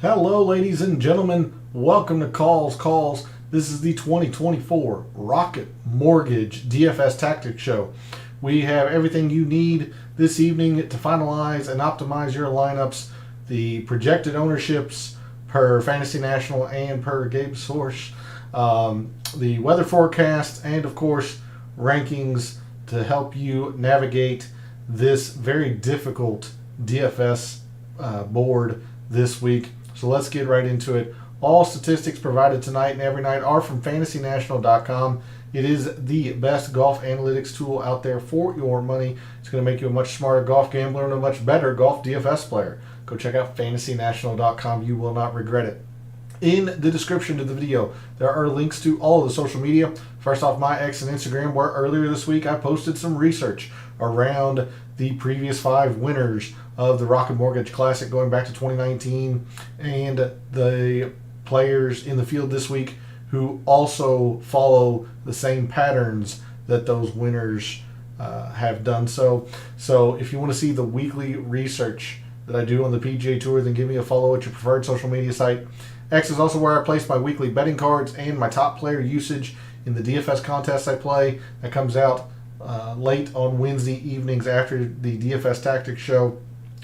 Hello, ladies and gentlemen. Welcome to Calls. This is the 2024 Rocket Mortgage DFS Tactics Show. We have everything you need this evening to finalize and optimize your lineups, the projected ownerships per Fantasy National and per Gabe Source, the weather forecast, and of course, rankings to help you navigate this very difficult DFS board this week. So let's get right into it. All statistics provided tonight and every night are from FantasyNational.com. It is the best golf analytics tool out there for your money. It's going to make you a much smarter golf gambler and a much better golf DFS player. Go check out FantasyNational.com. You will not regret it. In the description of the video, there are links to all of the social media. First off, my X and Instagram, where earlier this week I posted some research around the previous 5 winners of the Rocket Mortgage Classic going back to 2019 and the players in the field this week who also follow the same patterns that those winners have done. So if you want to see the weekly research that I do on the PGA Tour, then give me a follow at your preferred social media site. X is also where I place my weekly betting cards and my top player usage in the DFS contests I play. That comes out late on Wednesday evenings after the DFS Tactics show.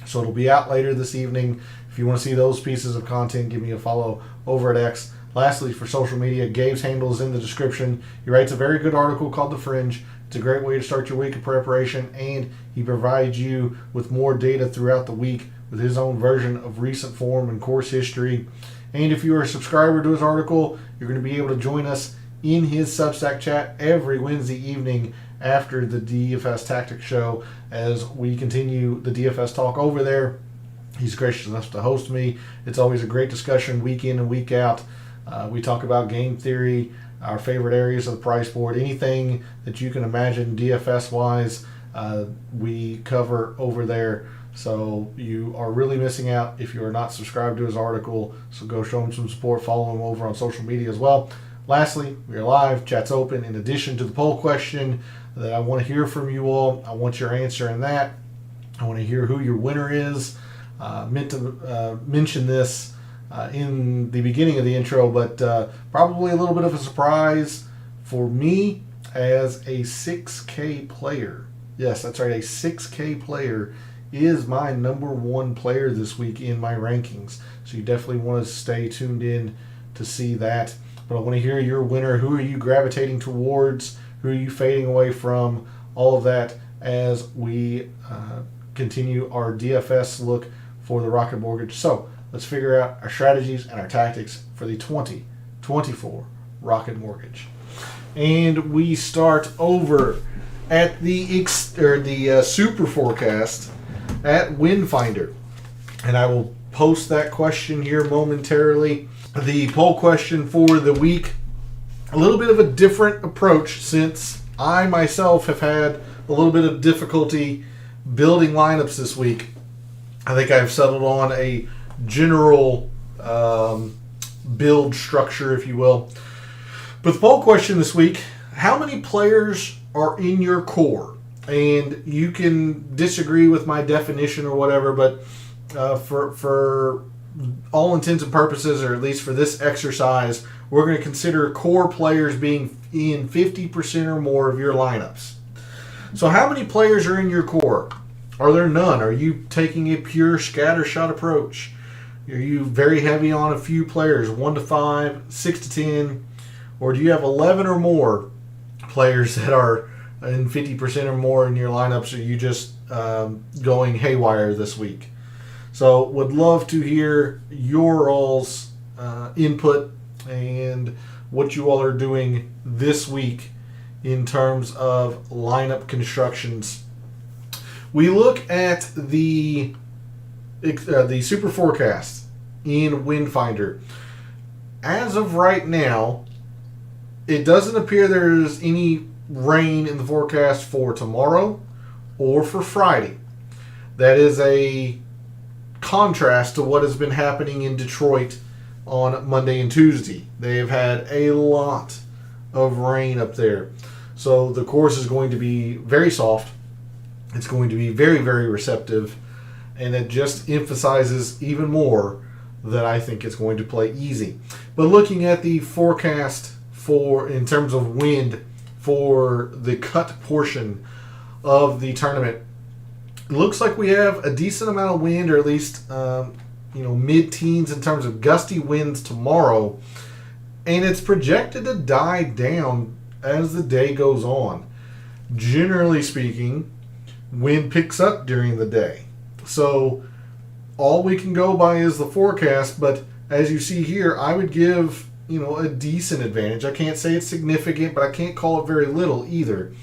So it'll be out later this evening. If you want to see those pieces of content, give me a follow over at X. Lastly, for social media, Gabe's handle is in the description. He writes a very good article called The Fringe. It's a great way to start your week of preparation, and he provides you with more data throughout the week with his own version of recent form and course history. And if you are a subscriber to his article, you're going to be able to join us in his Substack chat every Wednesday evening after the DFS Tactics show as we continue the DFS talk over there. He's gracious enough to host me. It's always a great discussion week in and week out. We talk about game theory, our favorite areas of the price board, anything that you can imagine DFS-wise, we cover over there. So you are really missing out if you are not subscribed to his article. So go show him some support. Follow him over on social media as well. Lastly, we are live. Chat's open. In addition to the poll question that I want to hear from you all, I want your answer in that. I want to hear who your winner is. Meant to mention this in the beginning of the intro, but probably a little bit of a surprise for me as a 6K player. Yes, that's right. A 6K player is my number one player this week in my rankings. So you definitely want to stay tuned in to see that. But I want to hear your winner. Who are you gravitating towards? Who are you fading away from? All of that as we continue our DFS look for the Rocket Mortgage. So let's figure out our strategies and our tactics for the 2024 Rocket Mortgage. And we start over at the super forecast at Windfinder. And I will post that question here momentarily. The poll question for the week, a little bit of a different approach since I myself have had a little bit of difficulty building lineups this week. I think I've settled on a general build structure, if you will. But the poll question this week, how many players are in your core? And you can disagree with my definition or whatever, but for all intents and purposes, or at least for this exercise, we're going to consider core players being in 50% or more of your lineups. So how many players are in your core? Are there none? Are you taking a pure scattershot approach? Are you very heavy on a few players, 1 to 5, 6 to 10? Or do you have 11 or more players that are in 50% or more in your lineups? Are you just going haywire this week? So would love to hear your all's input and what you all are doing this week in terms of lineup constructions. We look at the super forecast in Windfinder. As of right now, it doesn't appear there's any rain in the forecast for tomorrow or for Friday. That is a contrast to what has been happening in Detroit on Monday and Tuesday. They've had a lot of rain up there. So the course is going to be very soft. It's going to be very, very receptive. And it just emphasizes even more that I think it's going to play easy. But looking at the forecast in terms of wind for the cut portion of the tournament, it looks like we have a decent amount of wind, or at least mid-teens in terms of gusty winds tomorrow, and it's projected to die down as the day goes on. Generally speaking, wind picks up during the day, so all we can go by is the forecast. But as you see here, I would give a decent advantage. I can't say it's significant, but I can't call it very little either.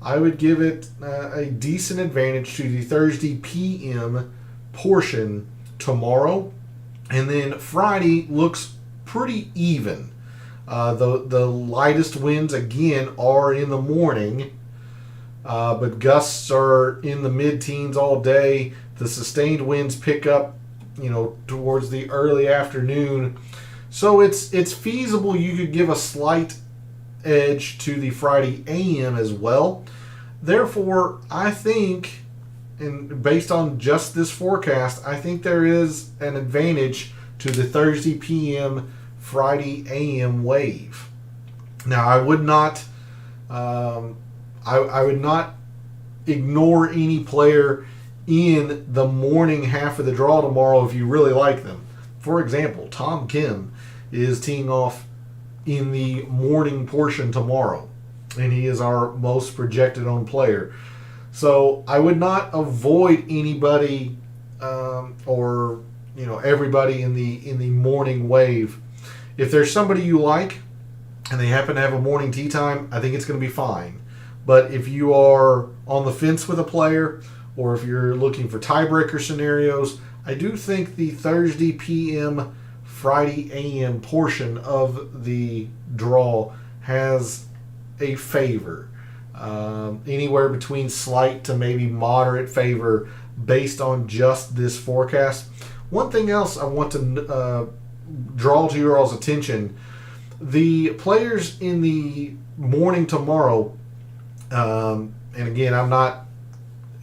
I would give it a decent advantage to the Thursday PM portion tomorrow, and then Friday looks pretty even. The lightest winds again are in the morning, but gusts are in the mid-teens all day. The sustained winds pick up towards the early afternoon, so it's feasible you could give a slight edge to the Friday AM as well. Therefore, I think, and based on just this forecast, I think there is an advantage to the Thursday PM Friday AM wave. Now, I would not I would not ignore any player in the morning half of the draw tomorrow if you really like them. For example, Tom Kim is teeing off in the morning portion tomorrow, and he is our most projected owned player. So I would not avoid anybody or everybody in the morning wave. If there's somebody you like and they happen to have a morning tee time, I think it's going to be fine. But if you are on the fence with a player, or if you're looking for tiebreaker scenarios, I do think the Thursday PM, Friday AM portion of the draw has a favor. Anywhere between slight to maybe moderate favor based on just this forecast. One thing else I want to draw to your all's attention, the players in the morning tomorrow, and again, I'm not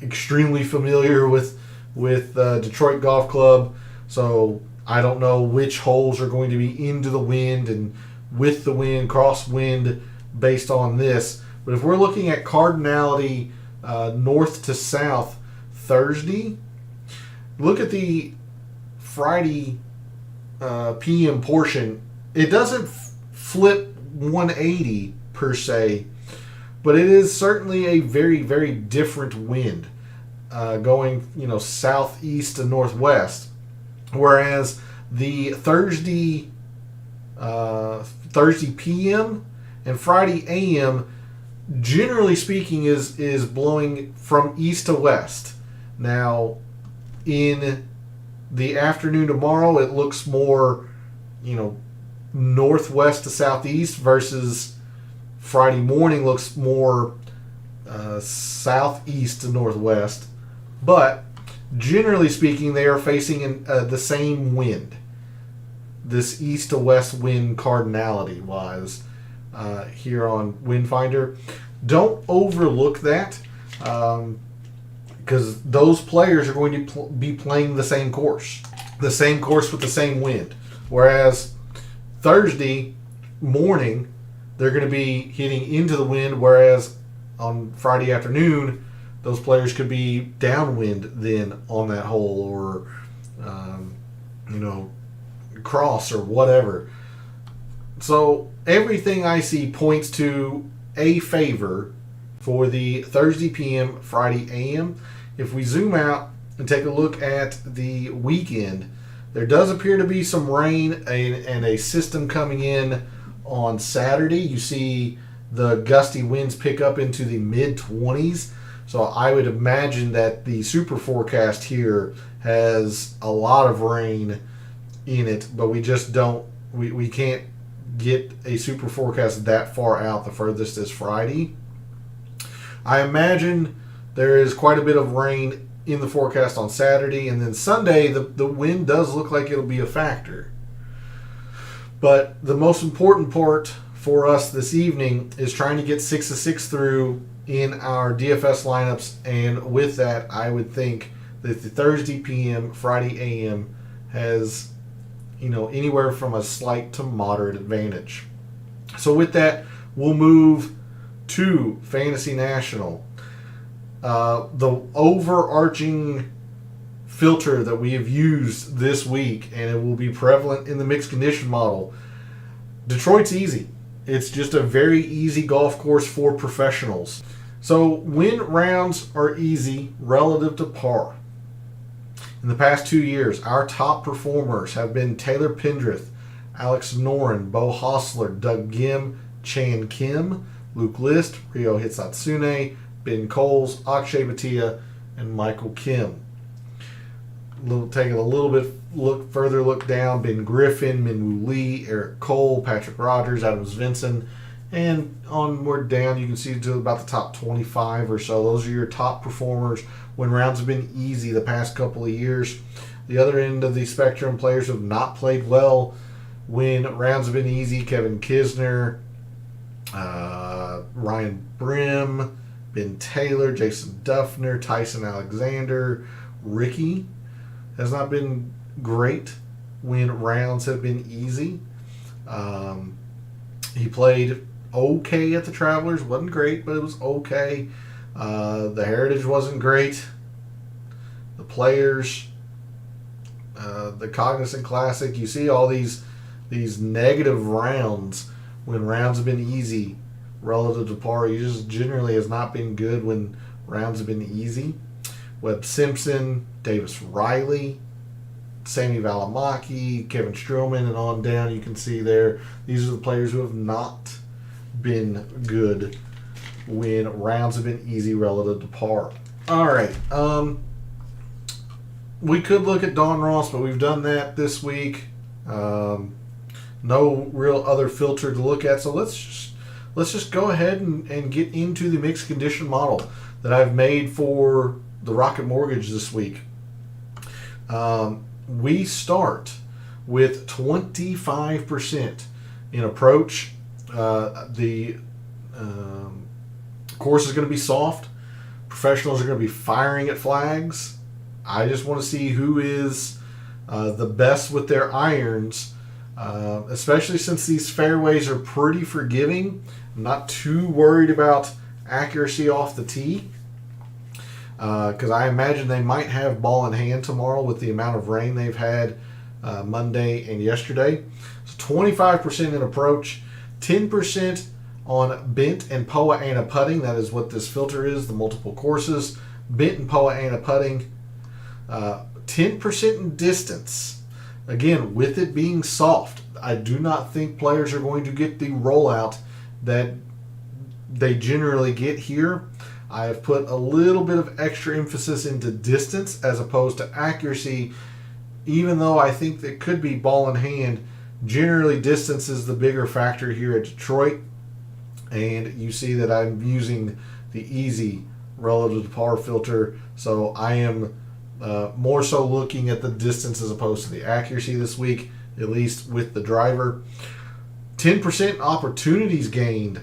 extremely familiar with Detroit Golf Club, so I don't know which holes are going to be into the wind and with the wind, crosswind based on this. But if we're looking at cardinality north to south Thursday, look at the Friday PM portion. It doesn't flip 180 per se, but it is certainly a very, very different wind going southeast to northwest. Whereas the Thursday PM and Friday AM, generally speaking, is blowing from east to west. Now, in the afternoon tomorrow, it looks more, northwest to southeast, versus Friday morning looks more southeast to northwest. But generally speaking, they are facing the same wind. This east to west wind cardinality wise here on Windfinder. Don't overlook that, because those players are going to be playing the same course with the same wind. Whereas Thursday morning, they're going to be hitting into the wind, whereas on Friday afternoon, those players could be downwind then on that hole, or cross or whatever. So everything I see points to a favor for the Thursday PM, Friday AM. If we zoom out and take a look at the weekend, there does appear to be some rain and a system coming in on Saturday. You see the gusty winds pick up into the mid-20s. So I would imagine that the super forecast here has a lot of rain in it, but we just don't, we can't get a super forecast that far out. The furthest is Friday. I imagine there is quite a bit of rain in the forecast on Saturday, and then Sunday the wind does look like it'll be a factor. But the most important part for us this evening is trying to get 6 of 6 through in our DFS lineups, and with that, I would think that the Thursday PM, Friday AM has anywhere from a slight to moderate advantage. So with that, we'll move to Fantasy National. The overarching filter that we have used this week, and it will be prevalent in the mixed condition model. Detroit's easy. It's just a very easy golf course for professionals. So win rounds are easy relative to par. In the past 2 years, our top performers have been Taylor Pendrith, Alex Noren, Bo Hostler, Doug Gim, Chan Kim, Luke List, Ryo Hitsatsune, Ben Coles, Akshay Bhatia, and Michael Kim. Taking a little bit further look down, Ben Griffin, Minwoo Lee, Eric Cole, Patrick Rogers, Adam Svensson, and onward down you can see to about the top 25 or so. Those are your top performers when rounds have been easy the past couple of years. The other end of the spectrum, players who have not played well when rounds have been easy: Kevin Kisner, Ryan Brim, Ben Taylor, Jason Duffner, Tyson Alexander. Ricky has not been great when rounds have been easy. He played okay at the Travelers. Wasn't great, but it was okay. The Heritage wasn't great. The Players, the Cognizant Classic, you see all these negative rounds when rounds have been easy relative to par. He just generally has not been good when rounds have been easy. Webb Simpson, Davis Riley, Sammy Valimaki, Kevin Stroman, and on down you can see there. These are the players who have not been good when rounds have been easy relative to par. All right. We could look at Don Ross, but we've done that this week. No real other filter to look at, so let's just go ahead and get into the mixed condition model that I've made for the Rocket Mortgage this week. We start with 25% in approach. The course is going to be soft. Professionals are going to be firing at flags. I just want to see who is the best with their irons, especially since these fairways are pretty forgiving. I'm not too worried about accuracy off the tee, because I imagine they might have ball in hand tomorrow with the amount of rain they've had Monday and yesterday. So 25% in approach, 10% on bent and Poa Annua putting. That is what this filter is, the multiple courses. Bent and Poa Annua putting. 10% in distance. Again, with it being soft, I do not think players are going to get the rollout that they generally get here. I have put a little bit of extra emphasis into distance as opposed to accuracy, even though I think that could be ball in hand. Generally, distance is the bigger factor here at Detroit, and you see that I'm using the easy relative to par filter, so I am more so looking at the distance as opposed to the accuracy this week, at least with the driver. 10% opportunities gained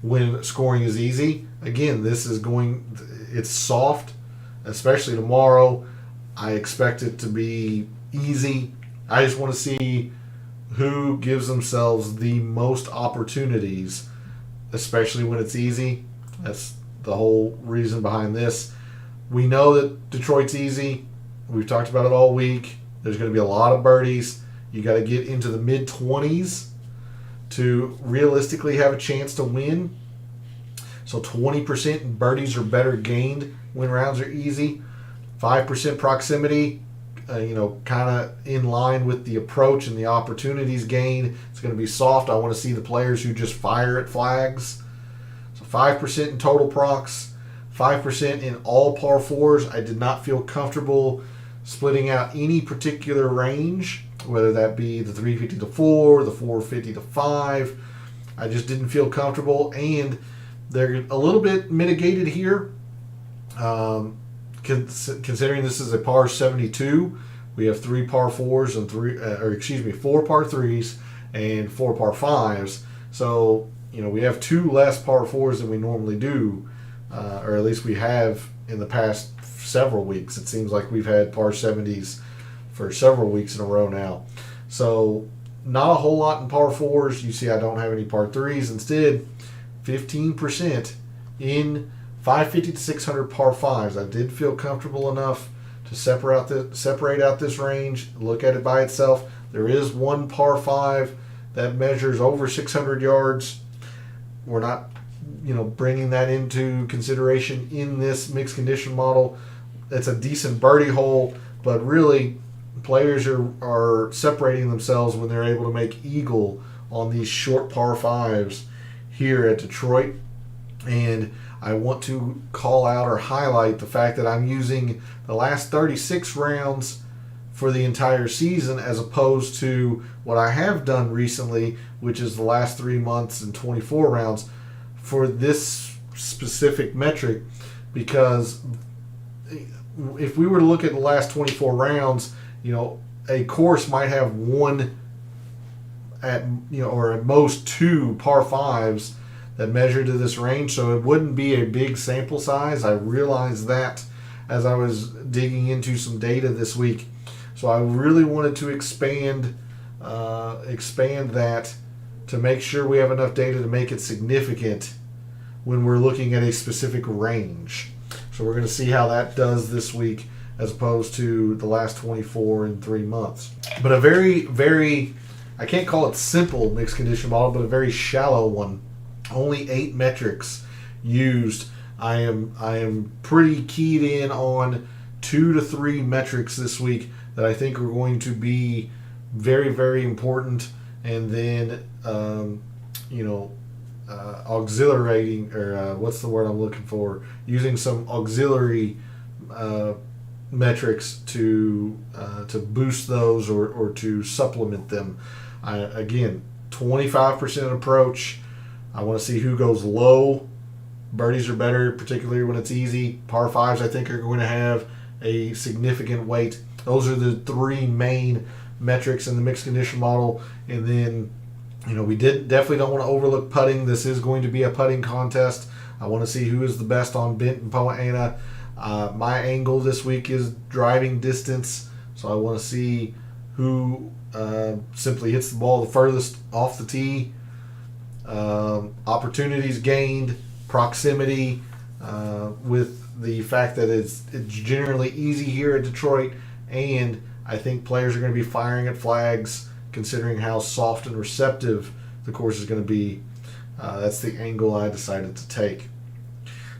when scoring is easy. Again, it's soft, especially tomorrow. I expect it to be easy. I just want to see who gives themselves the most opportunities, especially when it's easy. That's the whole reason behind this. We know that Detroit's easy. We've talked about it all week. There's going to be a lot of birdies. You got to get into the mid-20s to realistically have a chance to win. So 20% birdies or better gained when rounds are easy. 5% proximity, kind of in line with the approach and the opportunities gained. It's going to be soft. I want to see the players who just fire at flags. So 5% in total procs. 5% in all par fours. I did not feel comfortable splitting out any particular range, whether that be the 350 to 4, the 450 to 5. I just didn't feel comfortable, and they're a little bit mitigated here. Considering this is a par 72, we have 3 par 4s and 4 par 3s and 4 par 5s. So, we have 2 less par 4s than we normally do. Or at least we have in the past several weeks. It seems like we've had par 70s for several weeks in a row now. So not a whole lot in par 4s. You see I don't have any par 3s. Instead, 15% in 550 to 600 par 5s. I did feel comfortable enough to separate out this range, look at it by itself. There is one par 5 that measures over 600 yards. We're not, bringing that into consideration in this mixed condition model. It's a decent birdie hole, but really players are separating themselves when they're able to make eagle on these short par 5s here at Detroit. And I want to call out or highlight the fact that I'm using the last 36 rounds for the entire season as opposed to what I have done recently, which is the last 3 months and 24 rounds for this specific metric. Because if we were to look at the last 24 rounds, a course might have one or at most 2 par 5s that measure to this range, so it wouldn't be a big sample size. I realized that as I was digging into some data this week. So I really wanted to expand that to make sure we have enough data to make it significant when we're looking at a specific range. So we're going to see how that does this week as opposed to the last 24 in 3 months. But a very, very, I can't call it simple mixed condition model, but a very shallow one. Only 8 metrics used. I am pretty keyed in on 2 to 3 metrics this week that I think are going to be very, very important, and then auxiliating, or what's the word I'm looking for? Using some auxiliary metrics to boost those or to supplement them. Again, 25% approach. I want to see who goes low. Birdies are better, particularly when it's easy. Par 5s, I think, are going to have a significant weight. Those are the 3 main metrics in the mixed condition model. And then, we definitely don't want to overlook putting. This is going to be a putting contest. I want to see who is the best on bent and Poa annua. My angle this week is driving distance, so I want to see who simply hits the ball the furthest off the tee. Opportunities gained, proximity, with the fact that it's generally easy here at Detroit, and I think players are going to be firing at flags considering how soft and receptive the course is going to be. That's the angle I decided to take.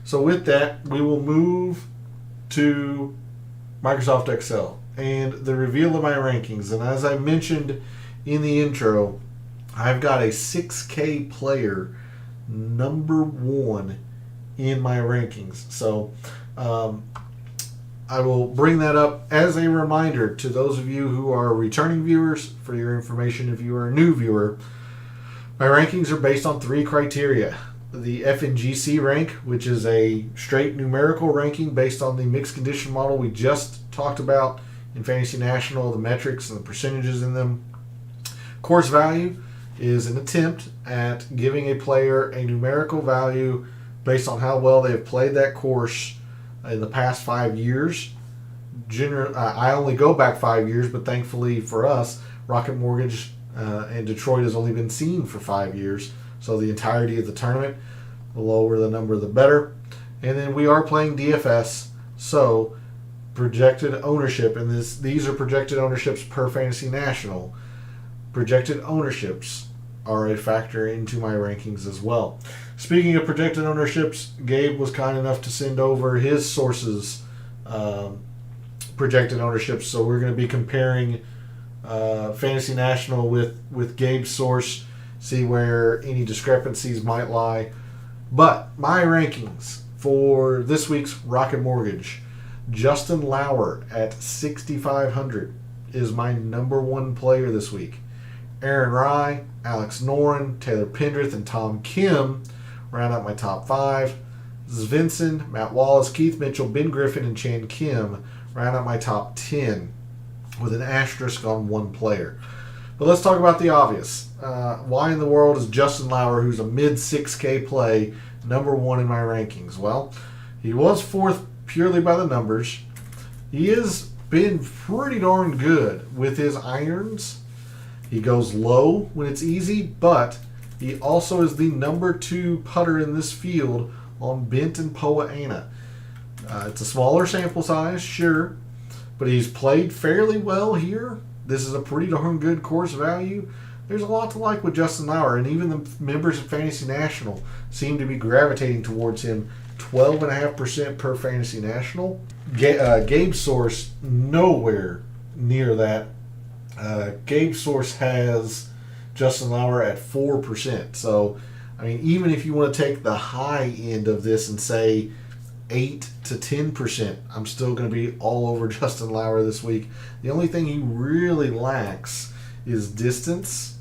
So with that, we will move to Microsoft Excel and the reveal of my rankings. And as I mentioned in the intro, I've got a 6K player number 1 in my rankings. So I will bring that up as a reminder to those of you who are returning viewers. For your information, if you are a new viewer, my rankings are based on 3 criteria. The FNGC rank, which is a straight numerical ranking based on the mixed condition model we just talked about in Fantasy National, the metrics and the percentages in them. Course value is an attempt at giving a player a numerical value based on how well they have played that course in the past 5 years. I only go back 5 years, but thankfully for us, Rocket Mortgage and Detroit has only been seen for 5 years. So the entirety of the tournament, the lower the number, the better. And then we are playing DFS, so projected ownership, and these are projected ownerships per Fantasy National. Projected ownerships are a factor into my rankings as well. Speaking of projected ownerships, Gabe was kind enough to send over his sources, projected ownerships. So we're going to be comparing Fantasy National with Gabe's source, see where any discrepancies might lie. But my rankings for this week's Rocket Mortgage, Justin Lauer at 6,500 is my number 1 player this week. Aaron Rye, Alex Noren, Taylor Pendrith, and Tom Kim round out my top 5. Svensson, Matt Wallace, Keith Mitchell, Ben Griffin, and Chan Kim round out my top 10 with an asterisk on 1 player. But let's talk about the obvious. Why in the world is Justin Lauer, who's a mid-6K play, number 1 in my rankings? Well, he was 4th purely by the numbers. He has been pretty darn good with his irons. He goes low when it's easy, but he also is the number 2 putter in this field on Bent and Poa annua. It's a smaller sample size, sure, but he's played fairly well here. This is a pretty darn good course value. There's a lot to like with Justin Lauer, and even the members of Fantasy National seem to be gravitating towards him. 12.5% per Fantasy National. Gabe Source, nowhere near that. Gabe Source has Justin Lauer at 4%. So, I mean, even if you want to take the high end of this and say 8 to 10%, I'm still going to be all over Justin Lauer this week. The only thing he really lacks is distance,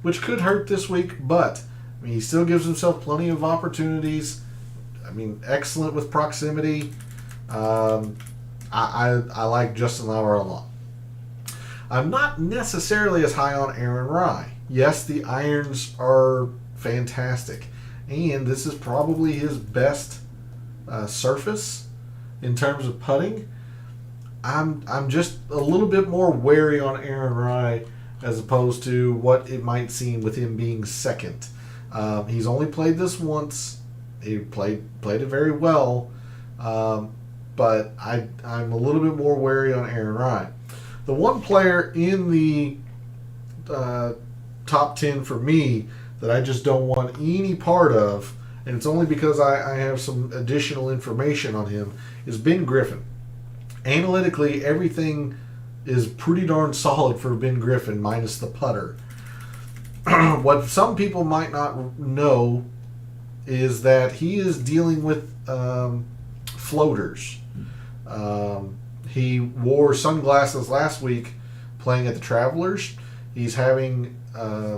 which could hurt this week, but I mean, he still gives himself plenty of opportunities. I mean, excellent with proximity. I like Justin Lauer a lot. I'm not necessarily as high on Aaron Rai. Yes, the irons are fantastic, and this is probably his best surface in terms of putting. I'm just a little bit more wary on Aaron Rai as opposed to what it might seem with him being second. He's only played this once. He played it very well, but I'm a little bit more wary on Aaron Rai. The one player in the top 10 for me that I just don't want any part of, and it's only because I have some additional information on him, is Ben Griffin. Analytically, everything is pretty darn solid for Ben Griffin, minus the putter. What some people might not know is that he is dealing with floaters. He wore sunglasses last week playing at the Travelers. He's having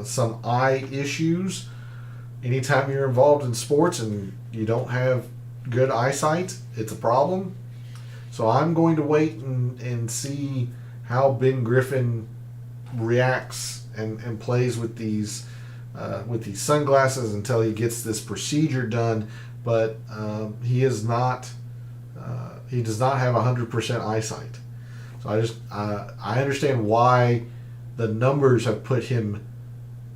some eye issues. Anytime you're involved in sports and you don't have good eyesight, it's a problem. So I'm going to wait and see how Ben Griffin reacts and plays with these sunglasses until he gets this procedure done. But he does not have 100% eyesight. So I understand why the numbers have put him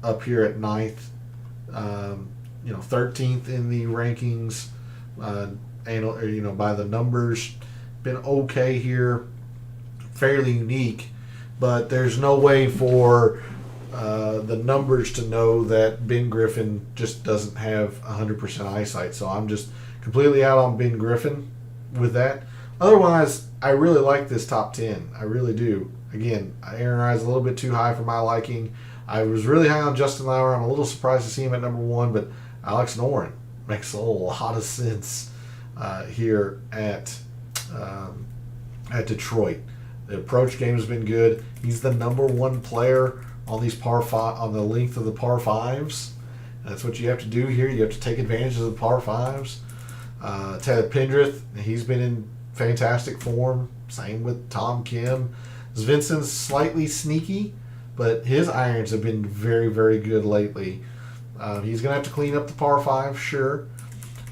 up here at 9th, 13th in the rankings, by the numbers. Been okay here, fairly unique, but there's no way for the numbers to know that Ben Griffin just doesn't have 100% eyesight. So I'm just completely out on Ben Griffin with that. Otherwise, I really like this top 10. I really do. Again, Aaron Rai is a little bit too high for my liking. I was really high on Justin Lauer. I'm a little surprised to see him at number 1, but Alex Noren makes a lot of sense here at Detroit. The approach game has been good. He's the number 1 player on these on the length of the par 5s. That's what you have to do here. You have to take advantage of the par 5s. Ted Pendrith, he's been in fantastic form. Same with Tom Kim. Svensson's slightly sneaky, but his irons have been very, very good lately. He's going to have to clean up the par 5, sure,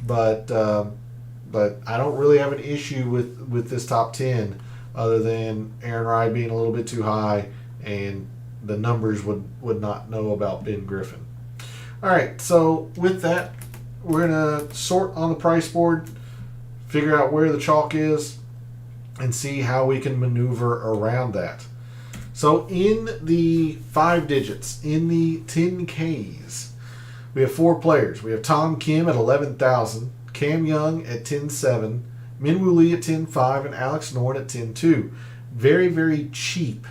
but I don't really have an issue with this top 10 other than Aaron Rai being a little bit too high and the numbers would not know about Ben Griffin. All right, so with that, we're going to sort on the price board, figure out where the chalk is, and see how we can maneuver around that. So in the 5 digits, in the 10Ks, we have 4 players. We have Tom Kim at 11,000, Cam Young at 10.7, Minwoo Lee at 10.5, and Alex Noren at 10.2. Very, very cheap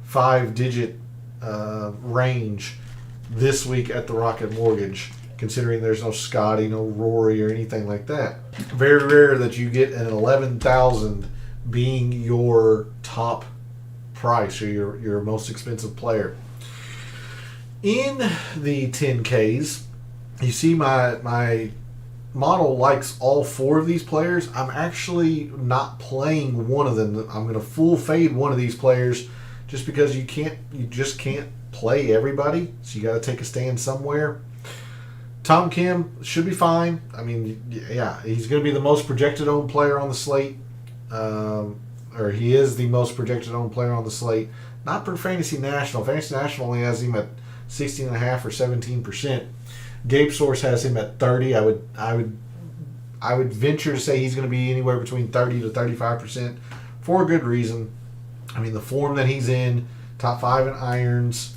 5-digit range this week at the Rocket Mortgage, considering there's no Scotty, no Rory, or anything like that. Very rare that you get an 11,000 being your top price or your most expensive player. In the 10Ks, you see my model likes all 4 of these players. I'm actually not playing one of them. I'm going to full fade one of these players just because you just can't play everybody. So you got to take a stand somewhere. Tom Kim should be fine. I mean, yeah, he's going to be the most projected owned player on the slate. Or he is the most projected owned player on the slate. not for Fantasy National. Fantasy National only has him at 16.5 or 17%. Gabe Source has him at 30. I would venture to say he's going to be anywhere between 30 to 35% for a good reason. I mean, the form that he's in, top 5 in irons,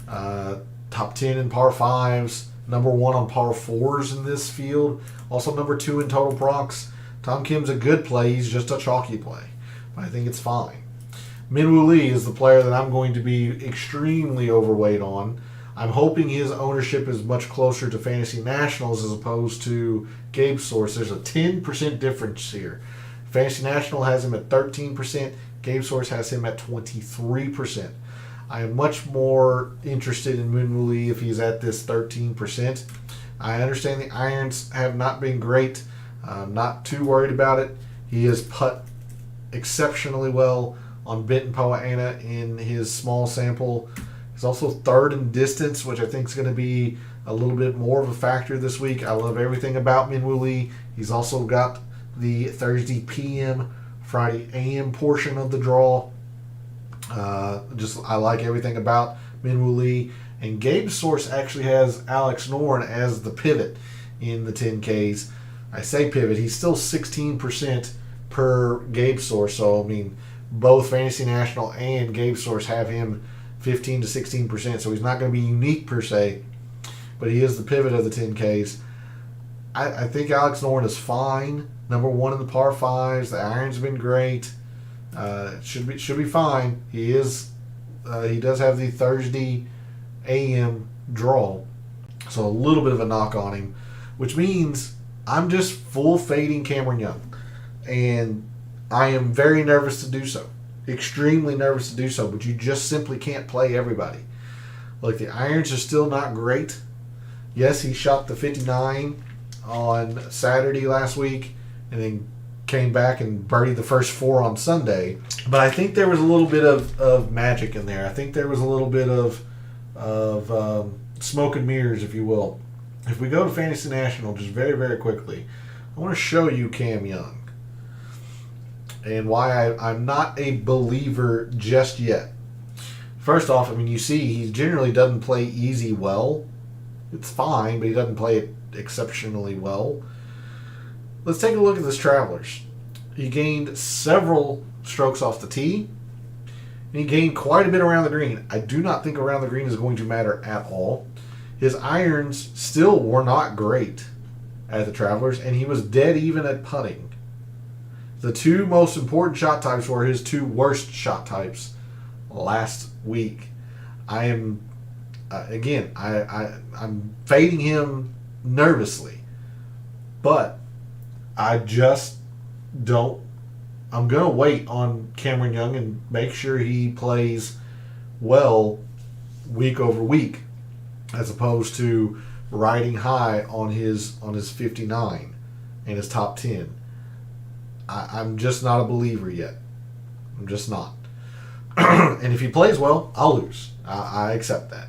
top 10 in par 5s, number 1 on par 4s in this field, also number 2 in total procs. Tom Kim's a good play. He's just a chalky play. But I think it's fine. Minwoo Lee is the player that I'm going to be extremely overweight on. I'm hoping his ownership is much closer to Fantasy Nationals as opposed to Gabe Source. There's a 10% difference here. Fantasy National has him at 13%. Gabe Source has him at 23%. I am much more interested in Minwoo Lee if he's at this 13%. I understand the irons have not been great. I'm not too worried about it. He has putt exceptionally well on Benton Poa Ana in his small sample. He's also third in distance, which I think is going to be a little bit more of a factor this week. I love everything about Minwoo Lee. He's also got the Thursday PM, Friday AM portion of the draw. I like everything about Minwoo Lee. And Gabe Source actually has Alex Noren as the pivot in the 10Ks. I say pivot. He's still 16% per Gabe Source. So, I mean, both Fantasy National and Gabe Source have him 15 to 16%. So he's not going to be unique per se. But he is the pivot of the 10Ks. I think Alex Noren is fine. Number 1 in the par 5s. The irons have been great. Should be fine. He does have the Thursday AM draw. So a little bit of a knock on him. Which means I'm just full fading Cameron Young. And I am very nervous to do so. Extremely nervous to do so. But you just simply can't play everybody. Like, the irons are still not great. Yes, he shot the 59 on Saturday last week. And then came back and birdied the first 4 on Sunday. But I think there was a little bit of magic in there. I think there was a little bit of smoke and mirrors, if you will. If we go to Fantasy National just very, very quickly, I want to show you Cam Young and why I'm not a believer just yet. First off, I mean, you see he generally doesn't play easy well. It's fine, but he doesn't play it exceptionally well. Let's take a look at this Travelers. He gained several strokes off the tee. And he gained quite a bit around the green. I do not think around the green is going to matter at all. His irons still were not great at the Travelers, and he was dead even at putting. The 2 most important shot types were his 2 worst shot types last week. I am, I'm fading him nervously. But I just don't. I'm going to wait on Cameron Young and make sure he plays well week over week, as opposed to riding high on his 59 and his top 10. I'm just not a believer yet. I'm just not. And if he plays well, I'll lose. I accept that.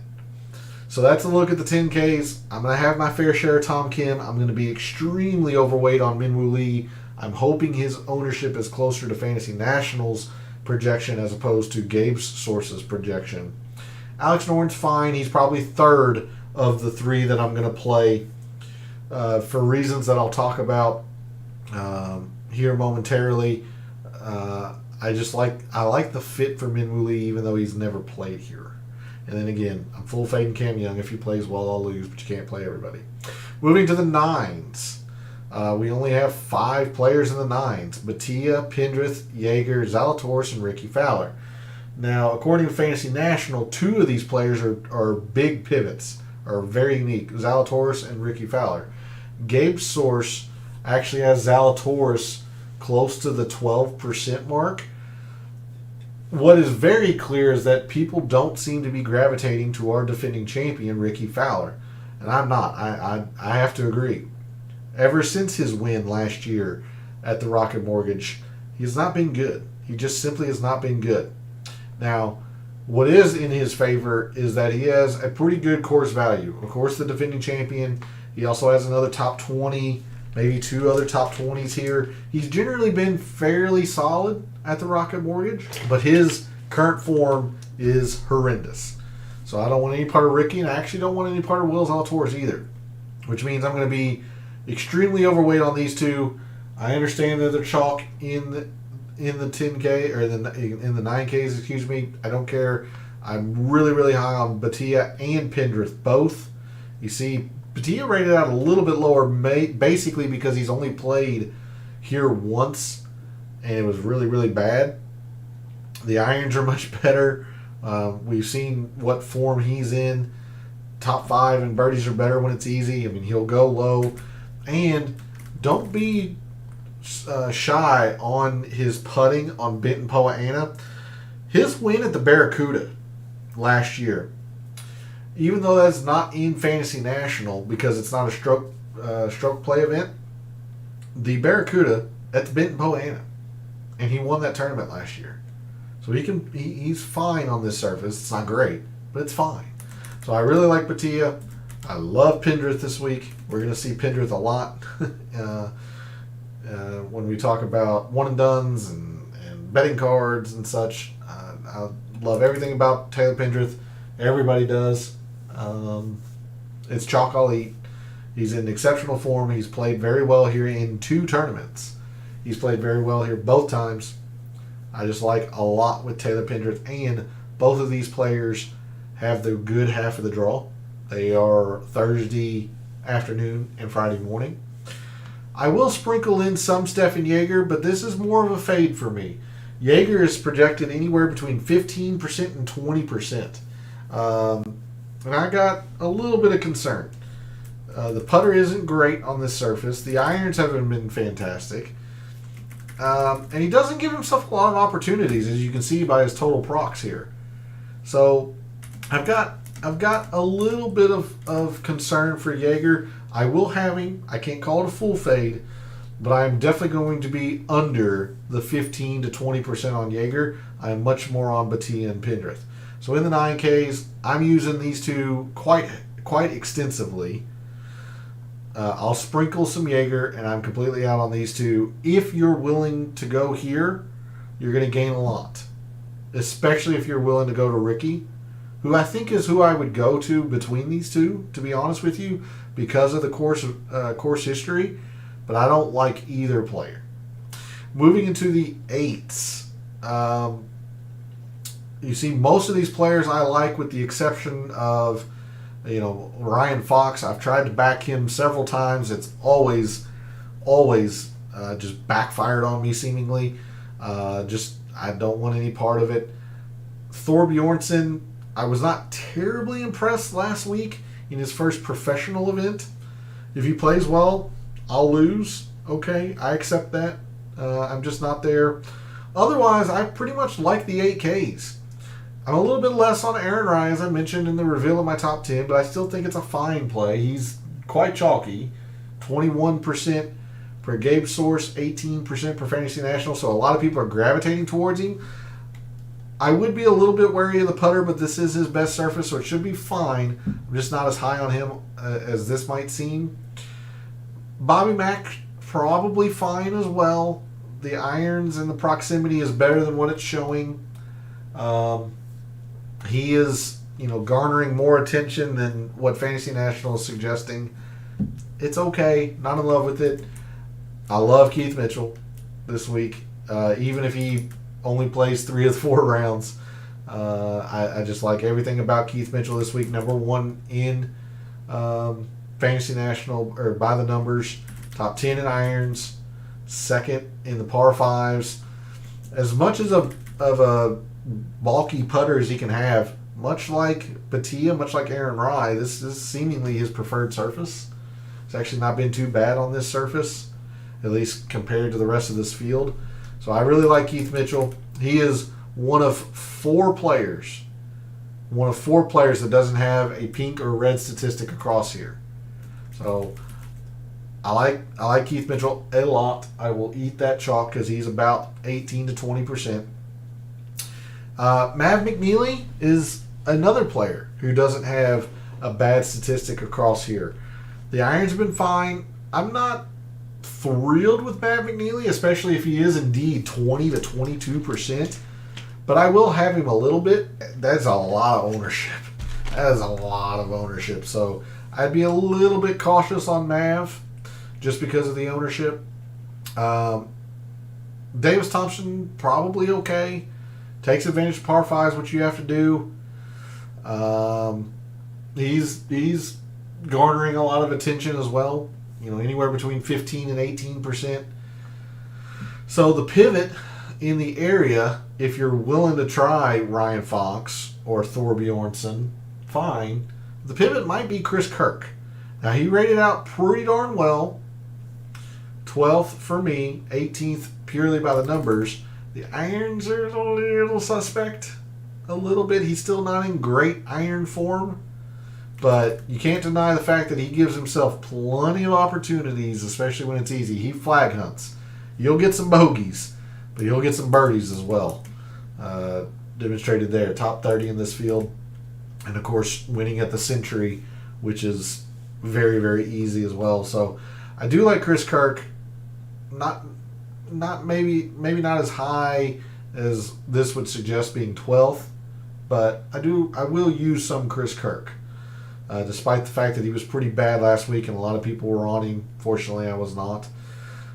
So that's a look at the 10Ks. I'm going to have my fair share of Tom Kim. I'm going to be extremely overweight on Minwoo Lee. I'm hoping his ownership is closer to Fantasy Nationals projection as opposed to Gabe Source's projection. Alex Noren's fine. He's probably third of the 3 that I'm going to play for reasons that I'll talk about here momentarily. I like the fit for Minwoo Lee, even though he's never played here. And then again, I'm full fading Cam Young. If he plays well, I'll lose, but you can't play everybody. Moving to the 9s. We only have 5 players in the 9s. Batia, Pendrith, Yeager, Zalatoris, and Ricky Fowler. Now, according to Fantasy National, 2 of these players are big pivots, are very unique. Zalatoris and Ricky Fowler. Gabe Source actually has Zalatoris close to the 12% mark. What is very clear is that people don't seem to be gravitating to our defending champion, Ricky Fowler. And I'm not. I have to agree. Ever since his win last year at the Rocket Mortgage, he's not been good. He just simply has not been good. Now, what is in his favor is that he has a pretty good course value. Of course, the defending champion. He also has another top 20, maybe 2 other top 20s here. He's generally been fairly solid at the Rocket Mortgage, but his current form is horrendous. So I don't want any part of Ricky, and I actually don't want any part of Will Zalatoris either, which means I'm going to be extremely overweight on these two. I understand that they're chalk in the 10K or in the 9Ks. Excuse me. I don't care. I'm really, really high on Batia and Pendrith both. You see, Batia rated out a little bit lower, basically because he's only played here once, and it was really, really bad. The irons are much better. We've seen what form he's in. Top 5 and birdies are better when it's easy. I mean, he'll go low. And don't be shy on his putting on Benton Poa Annua. His win at the Barracuda last year, even though that's not in Fantasy National because it's not a stroke play event, the Barracuda at the Benton Poa Annua, and he won that tournament last year. So he's fine on this surface. It's not great, but it's fine. So I really like Batia. I love Pendrith this week. We're going to see Pendrith a lot when we talk about one and dones and betting cards and such. I love everything about Taylor Pendrith. Everybody does. It's chalk I'll eat. He's in exceptional form. He's played very well here in 2 tournaments. He's played very well here both times. I just like a lot with Taylor Pendrith, and both of these players have the good half of the draw. They are Thursday afternoon and Friday morning. I will sprinkle in some Stefan Jaeger, but this is more of a fade for me. Jaeger is projected anywhere between 15% and 20%. And I got a little bit of concern. The putter isn't great on this surface. The irons haven't been fantastic. And he doesn't give himself a lot of opportunities, as you can see by his total procs here. So I've got a little bit of concern for Jaeger. I will have him. I can't call it a full fade, but I'm definitely going to be under the 15 to 20% on Jaeger. I'm much more on Batia and Pendrith. So in the 9Ks, I'm using these two quite extensively. I'll sprinkle some Jaeger, and I'm completely out on these two. If you're willing to go here, you're going to gain a lot, especially if you're willing to go to Ricky, who I think is who I would go to between these two, to be honest with you, because of the course history. But I don't like either player. Moving into the 8s, you see most of these players I like, with the exception of Ryan Fox. I've tried to back him several times. It's always just backfired on me seemingly. I don't want any part of it. Thor Bjornsson, I was not terribly impressed last week in his first professional event. If he plays well, I'll lose. Okay, I accept that. I'm just not there. Otherwise, I pretty much like the 8Ks. I'm a little bit less on Aaron Ryan, as I mentioned in the reveal of my top 10, but I still think it's a fine play. He's quite chalky. 21% per Gabe Source, 18% per Fantasy National, so a lot of people are gravitating towards him. I would be a little bit wary of the putter, but this is his best surface, so it should be fine. I'm just not as high on him as this might seem. Bobby Mack, probably fine as well. The irons and the proximity is better than what it's showing. He is, garnering more attention than what Fantasy National is suggesting. It's okay. Not in love with it. I love Keith Mitchell this week. Even if he only plays 3 of the 4 rounds. I just like everything about Keith Mitchell this week. Number 1 in Fantasy National, or by the numbers. Top 10 in irons. 2nd in the par 5s. As much as of a bulky putter as he can have, much like Batia, much like Aaron Rye, this is seemingly his preferred surface. It's actually not been too bad on this surface, at least compared to the rest of this field. So I really like Keith Mitchell. He is one of 4 players that doesn't have a pink or red statistic across here. So I like Keith Mitchell a lot. I will eat that chalk because he's about 18 to 20%. Mav McNeely is another player who doesn't have a bad statistic across here. The irons have been fine. I'm not thrilled with Mav McNeely, especially if he is indeed 20 to 22%. But I will have him a little bit. That's a lot of ownership. That is a lot of ownership. So I'd be a little bit cautious on Mav just because of the ownership. Davis Thompson, probably okay. Takes advantage of par 5 is what you have to do. He's garnering a lot of attention as well. Anywhere between 15 and 18%. So the pivot in the area, if you're willing to try Ryan Fox or Thor Bjornsson, fine. The pivot might be Chris Kirk. Now, he rated out pretty darn well. 12th for me, 18th purely by the numbers. The irons are a little suspect. A little bit. He's still not in great iron form. But you can't deny the fact that he gives himself plenty of opportunities, especially when it's easy. He flag hunts. You'll get some bogeys, but you'll get some birdies as well. Demonstrated there. Top 30 in this field. And, of course, winning at the Century, which is very, very easy as well. So I do like Chris Kirk. Not maybe not as high as this would suggest, being 12th, but I will use some Chris Kirk. Despite the fact that he was pretty bad last week and a lot of people were on him. Fortunately, I was not.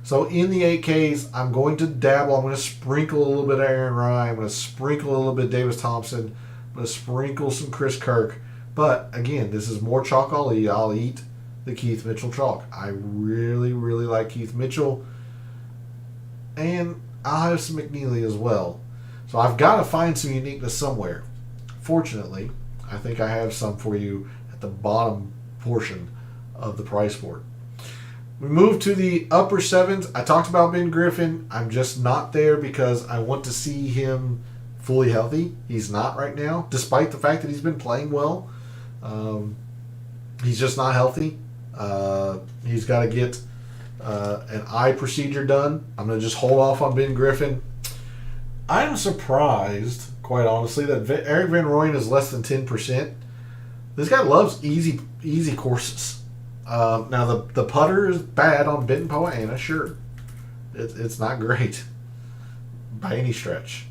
So in the 8Ks, I'm going to dabble. I'm going to sprinkle a little bit of Aaron Ryan. I'm going to sprinkle a little bit of Davis Thompson. I'm going to sprinkle some Chris Kirk. But again, this is more chalk I'll eat. I'll eat the Keith Mitchell chalk. I really, really like Keith Mitchell. And I'll have some McNeely as well. So I've got to find some uniqueness somewhere. Fortunately, I think I have some for you at the bottom portion of the price board. We move to the upper sevens. I talked about Ben Griffin. I'm just not there because I want to see him fully healthy. He's not right now, despite the fact that he's been playing well. He's just not healthy. He's got to get an eye procedure done. I'm going to just hold off on Ben Griffin. I'm surprised, quite honestly, that Eric Van Rooyen is less than 10%. This guy loves easy courses. Now, the putter is bad on Benton Poa Annua, sure. It's not great by any stretch.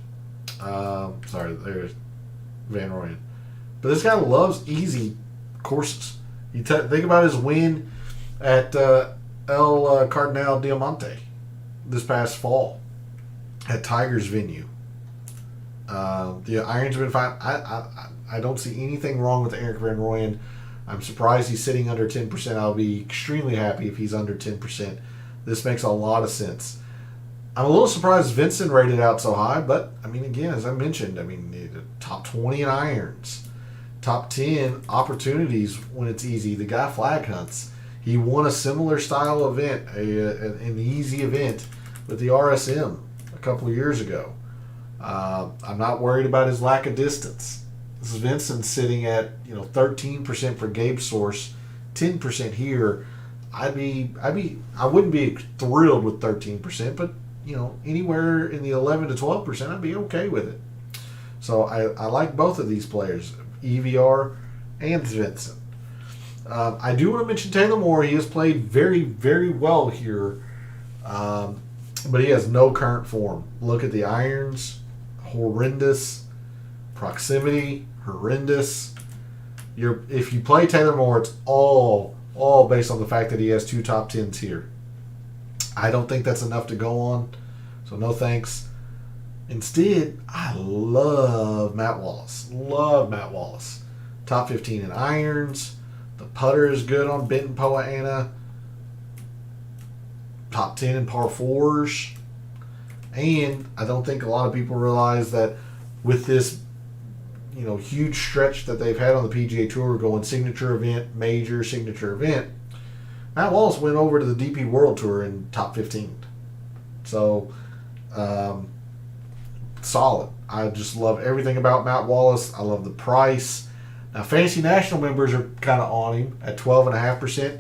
Sorry, there's Van Rooyen. But this guy loves easy courses. You think about his win at El Cardinal Diamante this past fall at Tiger's venue. The irons have been fine. I don't see anything wrong with Eric Van Rooyen. I'm surprised he's sitting under 10%. I'll be extremely happy if he's under 10%. This makes a lot of sense. I'm a little surprised Vincent rated out so high, but, again, as I mentioned, top 20 in irons. Top 10 opportunities when it's easy. The guy flag hunts. He won a similar style event, an easy event with the RSM a couple of years ago. I'm not worried about his lack of distance. This is Vincent sitting at 13% for Gabe Source, 10% here. I wouldn't be thrilled with 13%, but anywhere in the 11 to 12%, I'd be okay with it. So I like both of these players, EVR and Vincent. I do want to mention Taylor Moore. He has played very, very well here, but he has no current form. Look at the irons, horrendous. Proximity, horrendous. If you play Taylor Moore, it's all based on the fact that he has 2 top 10s here. I don't think that's enough to go on, so no thanks. Instead, I love Matt Wallace. Love Matt Wallace. Top 15 in irons. The putter is good on Benton Poa Annua. Top 10 in par 4s. And I don't think a lot of people realize that with this huge stretch that they've had on the PGA Tour, going signature event, major signature event, Matt Wallace went over to the DP World Tour in top 15. So, solid. I just love everything about Matt Wallace. I love the price. Now, Fantasy National members are kind of on him at 12.5%.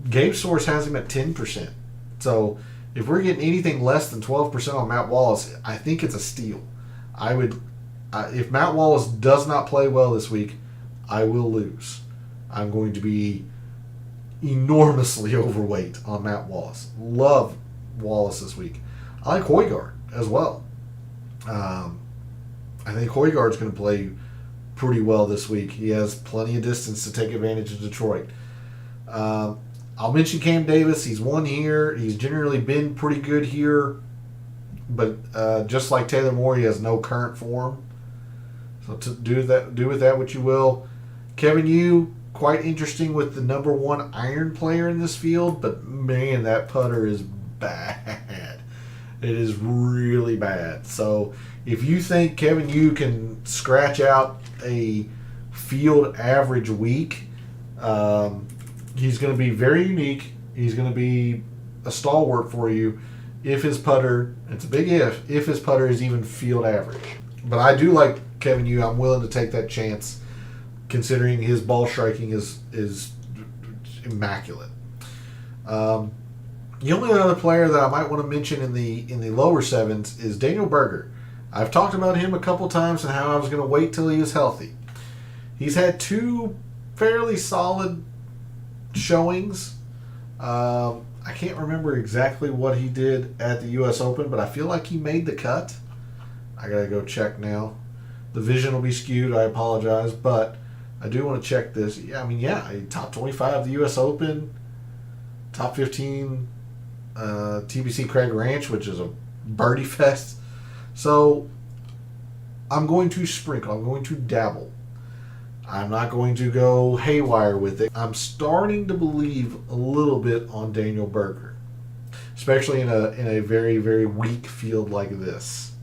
Gabe Source has him at 10%. So, if we're getting anything less than 12% on Matt Wallace, I think it's a steal. If Matt Wallace does not play well this week, I will lose. I'm going to be enormously overweight on Matt Wallace. Love Wallace this week. I like Højgaard as well. I think Højgaard's going to play pretty well this week. He has plenty of distance to take advantage of Detroit. I'll mention Cam Davis. He's won here. He's generally been pretty good here. But just like Taylor Moore, he has no current form. So to do with that what you will. Kevin Yu, quite interesting with the number one iron player in this field. But, man, that putter is bad. It is really bad. So if you think Kevin Yu can scratch out a field average week, he's going to be very unique. He's going to be a stalwart for you if his putter, it's a big if his putter is even field average. But I do like Kevin Yu. I'm willing to take that chance considering his ball striking is immaculate. The only other player that I might want to mention in the lower sevens is Daniel Berger. I've talked about him a couple times and how I was going to wait till he was healthy. He's had two fairly solid showings. I can't remember exactly what he did at the U.S. Open, but I feel like he made the cut. I got to go check now. The vision will be skewed. I apologize, but I do want to check this. Yeah, top 25 the U.S. Open, top 15 TPC Craig Ranch, which is a birdie fest. So I'm going to sprinkle. I'm going to dabble. I'm not going to go haywire with it. I'm starting to believe a little bit on Daniel Berger, especially in a very, very weak field like this.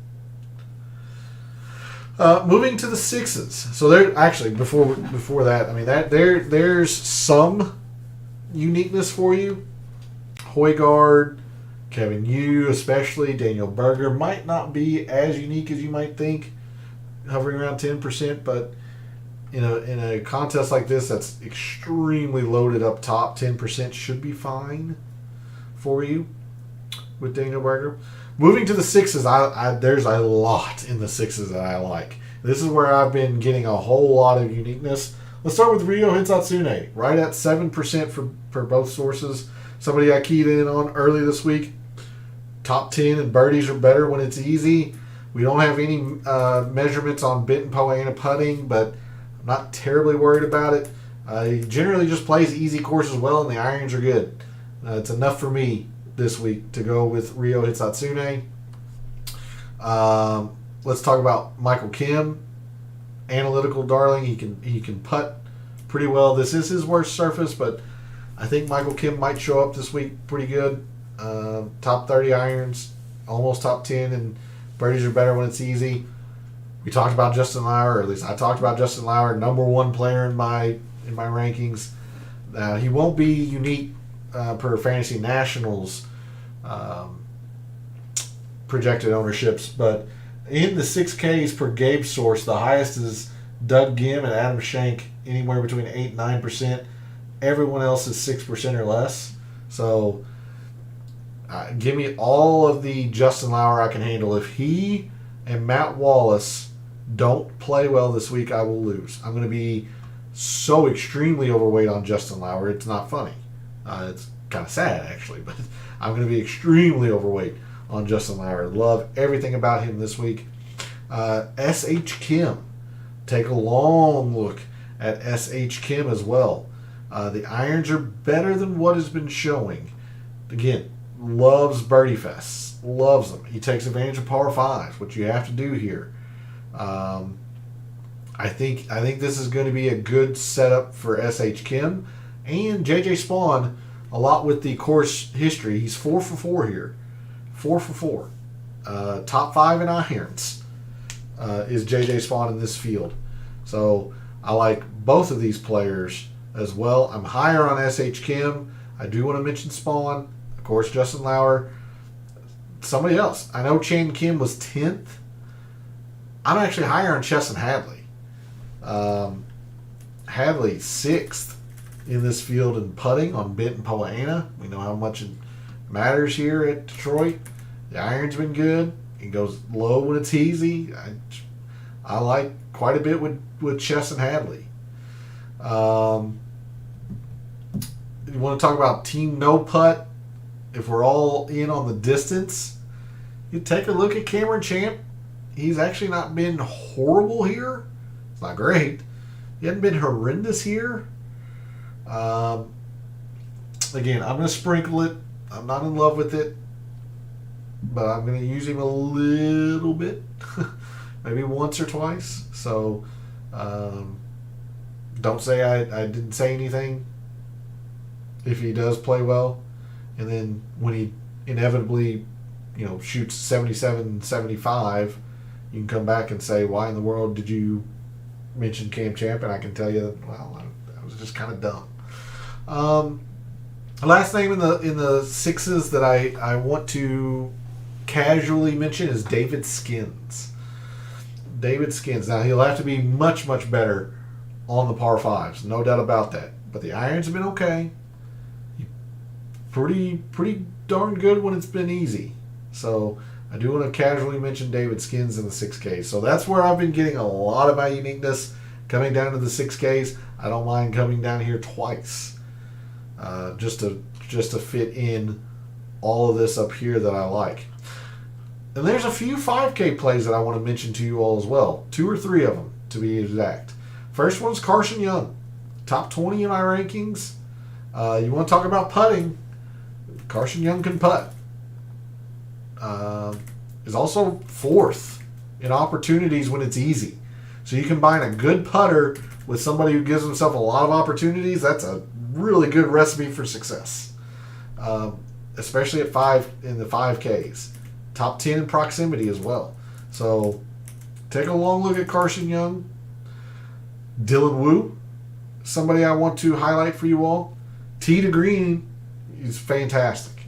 Moving to the sixes. So there actually before that, I mean there's some uniqueness for you. Højgaard, Kevin Yu, especially Daniel Berger might not be as unique as you might think, hovering around 10%, but in a contest like this that's extremely loaded up top, 10% should be fine for you with Daniel Berger. Moving to the sixes, there's a lot in the sixes that I like. This is where I've been getting a whole lot of uniqueness. Let's start with Ryo Hitsatsune, right at 7% for both sources. Somebody I keyed in on early this week. Top 10 and birdies are better when it's easy. We don't have any measurements on Benton Poana putting, but I'm not terribly worried about it. He generally just plays easy courses well, and the irons are good. It's enough for me this week to go with Ryo Hitsatsune. Let's talk about Michael Kim. Analytical darling. He can putt pretty well. This is his worst surface, but I think Michael Kim might show up this week pretty good. Top 30 irons, almost top 10, and birdies are better when it's easy. We talked about Justin Lauer, or at least I talked about Justin Lauer, number one player in my rankings. He won't be unique per Fantasy Nationals projected ownerships, but in the 6Ks per Gabe source, the highest is Doug Gim and Adam Schenk, anywhere between 8 and 9%. Everyone else is 6% or less. So give me all of the Justin Lauer I can handle. If he and Matt Wallace don't play well this week, I will lose. I'm going to be so extremely overweight on Justin Lauer, it's not funny. It's kind of sad, actually, but I'm going to be extremely overweight on Justin Lauer. Love everything about him this week. S.H. Kim. Take a long look at S.H. Kim as well. The irons are better than what has been showing. Again, loves birdie fests. Loves them. He takes advantage of par fives, which you have to do here. I think this is going to be a good setup for S.H. Kim and J.J. Spawn. A lot with the course history. He's 4 for 4 here. 4 for 4. Top 5 in irons is J.J. Spawn in this field. So I like both of these players as well. I'm higher on S.H. Kim. I do want to mention Spawn. Of course, Justin Lauer. Somebody else. I know Chan Kim was 10th. I'm actually higher on Chesson Hadley. Hadley 6th in this field in putting on Benton Poana. We know how much it matters here at Detroit. The iron's been good. It goes low when it's easy. I like quite a bit with Chesson Hadley. You want to talk about team no putt? If we're all in on the distance, you take a look at Cameron Champ. he's actually not been horrible here. It's not great. He hasn't been horrendous here. Again, I'm going to sprinkle it. I'm not in love with it, but I'm going to use him a little bit, maybe once or twice. So don't say I didn't say anything if he does play well. And then when he inevitably, shoots 77, 75, you can come back and say, why in the world did you mention Cam Champ? And I can tell you, well, I was just kind of dumb. Last name in the sixes that I want to casually mention is David Skins. David Skins. Now, he'll have to be much, much better on the par fives. No doubt about that. But the irons have been okay. Pretty darn good when it's been easy. So I do want to casually mention David Skins in the 6Ks. So that's where I've been getting a lot of my uniqueness coming down to the 6Ks. I don't mind coming down here twice. Just to fit in all of this up here that I like. And there's a few 5K plays that I want to mention to you all as well. 2 or 3 of them, to be exact. First one's Carson Young. Top 20 in my rankings. You want to talk about putting? Carson Young can putt. Is also 4th in opportunities when it's easy. So you combine a good putter with somebody who gives himself a lot of opportunities. That's a really good recipe for success, especially at 5 in the 5Ks. Top 10 in proximity as well. So take a long look at Carson Young. Dylan Wu, somebody I want to highlight for you all. Tee to green is fantastic.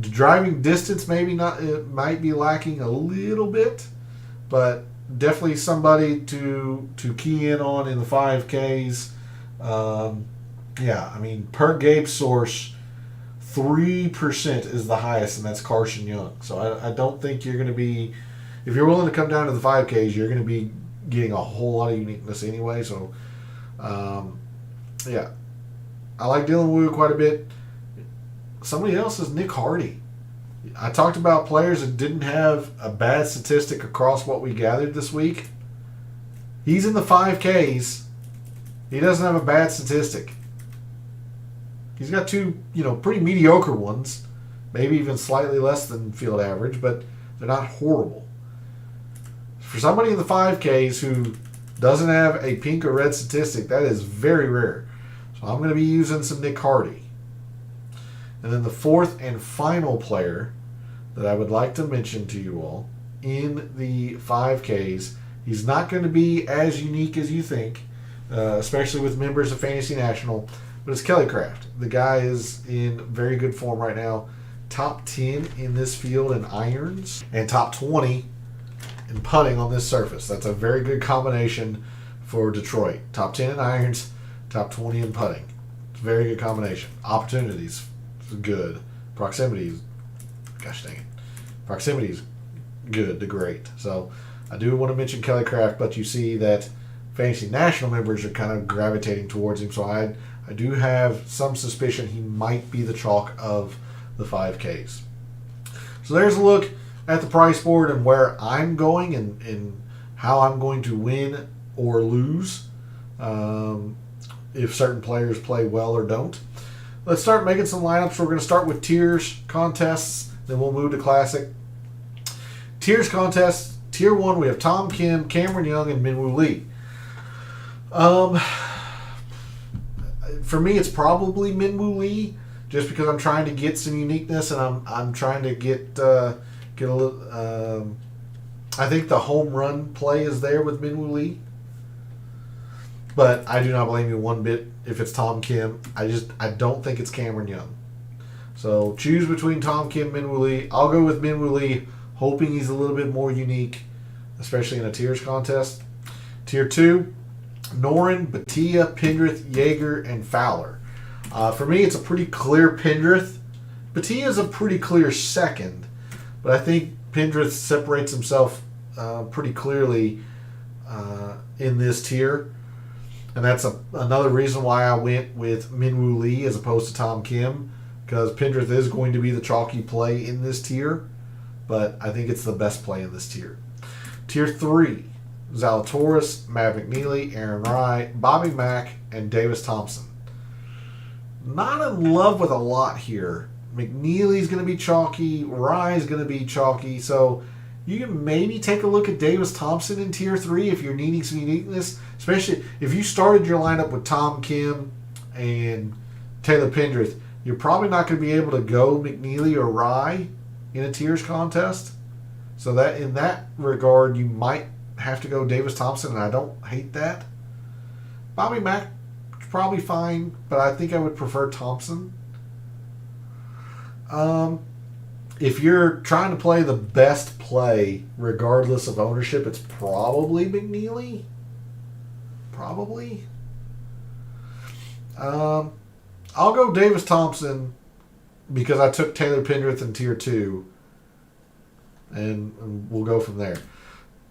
Driving distance maybe not, it might be lacking a little bit, but definitely somebody to key in on in the 5Ks. Per Gabe source, 3% is the highest, and that's Carson Young. So I don't think you're going to be, if you're willing to come down to the 5Ks, you're going to be getting a whole lot of uniqueness anyway. So, I like Dylan Wu quite a bit. Somebody else is Nick Hardy. I talked about players that didn't have a bad statistic across what we gathered this week. He's in the 5Ks. He doesn't have a bad statistic. He's got 2, pretty mediocre ones, maybe even slightly less than field average, but they're not horrible. For somebody in the 5Ks who doesn't have a pink or red statistic, that is very rare. So I'm going to be using some Nick Hardy. And then the 4th and final player that I would like to mention to you all in the 5Ks, he's not going to be as unique as you think, especially with members of Fantasy National, but it's Kelly Craft. The guy is in very good form right now. Top 10 in this field in irons and top 20 in putting on this surface. That's a very good combination for Detroit. Top 10 in irons, top 20 in putting. It's a very good combination. Opportunities, good. Proximities, gosh dang it. Proximities, good to great. So I do want to mention Kelly Craft, but you see that Fantasy National members are kind of gravitating towards him. So I do have some suspicion he might be the chalk of the 5Ks. So there's a look at the price board and where I'm going and how I'm going to win or lose if certain players play well or don't. Let's start making some lineups. We're going to start with tiers, contests, then we'll move to classic. Tiers contests. Tier 1, we have Tom Kim, Cameron Young, and Minwoo Lee. For me, it's probably Minwoo Lee, just because I'm trying to get some uniqueness and I'm trying to get a little. I think the home run play is there with Minwoo Lee, but I do not blame you one bit if it's Tom Kim. I don't think it's Cameron Young. So choose between Tom Kim, Minwoo Lee. I'll go with Minwoo Lee, hoping he's a little bit more unique, especially in a tiers contest. Tier 2. Noren, Batia, Pendrith, Yeager, and Fowler. For me, it's a pretty clear Pendrith. Batia is a pretty clear second, but I think Pendrith separates himself pretty clearly in this tier. And that's another reason why I went with Minwoo Lee as opposed to Tom Kim, because Pendrith is going to be the chalky play in this tier, but I think it's the best play in this tier. Tier 3, Zalatoris, Matt McNeely, Aaron Rai, Bobby Mack, and Davis Thompson. Not in love with a lot here. McNeely's going to be chalky. Rye's going to be chalky. So you can maybe take a look at Davis Thompson in Tier 3 if you're needing some uniqueness. Especially if you started your lineup with Tom Kim and Taylor Pendrith. You're probably not going to be able to go McNeely or Rye in a tiers contest. So that in that regard, you might have to go Davis Thompson, and I don't hate that. Bobby Mack probably fine, but I think I would prefer Thompson. If you're trying to play the best play, regardless of ownership, it's probably McNeely. Probably. I'll go Davis Thompson because I took Taylor Pendrith in Tier 2. And we'll go from there.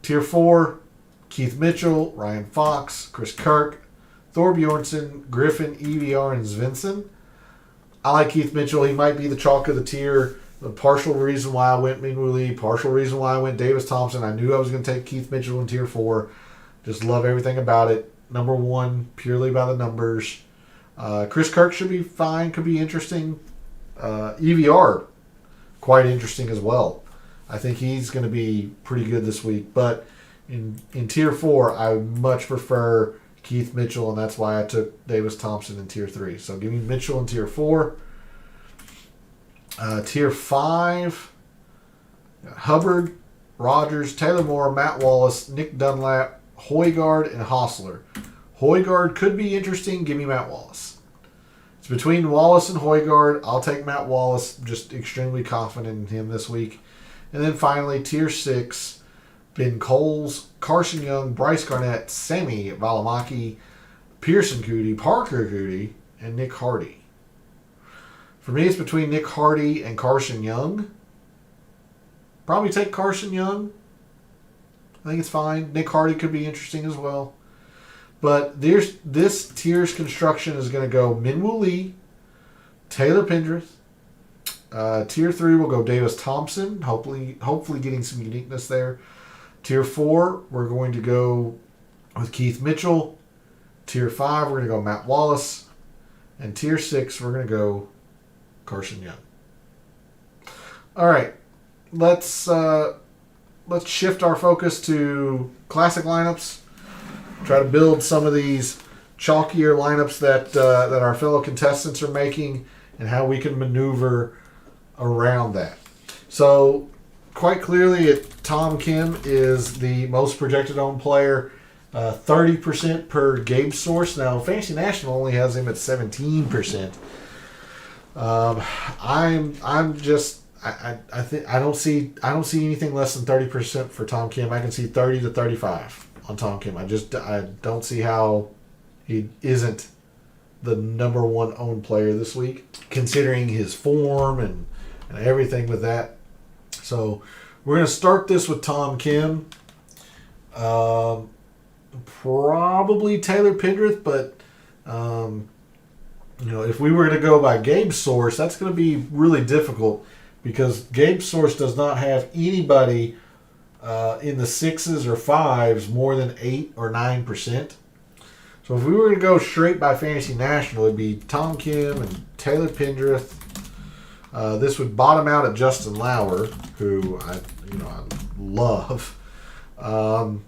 Tier 4, Keith Mitchell, Ryan Fox, Chris Kirk, Thor Bjornsson, Griffin, EVR, and Svensson. I like Keith Mitchell. He might be the chalk of the tier. The partial reason why I went Minwoo Lee, partial reason why I went Davis Thompson. I knew I was going to take Keith Mitchell in Tier 4. Just love everything about it. Number 1, purely by the numbers. Chris Kirk should be fine, could be interesting. EVR, quite interesting as well. I think he's going to be pretty good this week. But in Tier 4, I much prefer Keith Mitchell, and that's why I took Davis Thompson in Tier 3. So give me Mitchell in Tier 4. Tier 5, Hubbard, Rogers, Taylor Moore, Matt Wallace, Nick Dunlap, Højgaard, and Hostler. Højgaard could be interesting. Give me Matt Wallace. It's between Wallace and Højgaard. I'll take Matt Wallace. Just extremely confident in him this week. And then finally, Tier 6, Ben Coles, Carson Young, Bryce Garnett, Semi Valimaki, Pearson Coody, Parker Coody, and Nick Hardy. For me, it's between Nick Hardy and Carson Young. Probably take Carson Young. I think it's fine. Nick Hardy could be interesting as well. But this tier's construction is going to go Minwoo Lee, Taylor Pendrith. Tier 3 will go Davis Thompson, hopefully getting some uniqueness there. Tier 4, we're going to go with Keith Mitchell. Tier 5, we're going to go Matt Wallace. And Tier 6, we're going to go Carson Young. All right, let's shift our focus to classic lineups. Try to build some of these chalkier lineups that our fellow contestants are making and how we can maneuver around that. So quite clearly, Tom Kim is the most projected owned player, 30% per Gabe Source. Now, Fantasy National only has him at 17%. I don't see anything less than 30% for Tom Kim. I can see 30 to 35 on Tom Kim. I don't see how he isn't the number 1 owned player this week, considering his form and everything with that. So we're going to start this with Tom Kim. Probably Taylor Pendrith, but if we were to go by Gabe's source, that's going to be really difficult because Gabe's source does not have anybody in the 6s or 5s more than 8 or 9%. So if we were to go straight by Fantasy National, it'd be Tom Kim and Taylor Pendrith. This would bottom out at Justin Lauer, who I love. And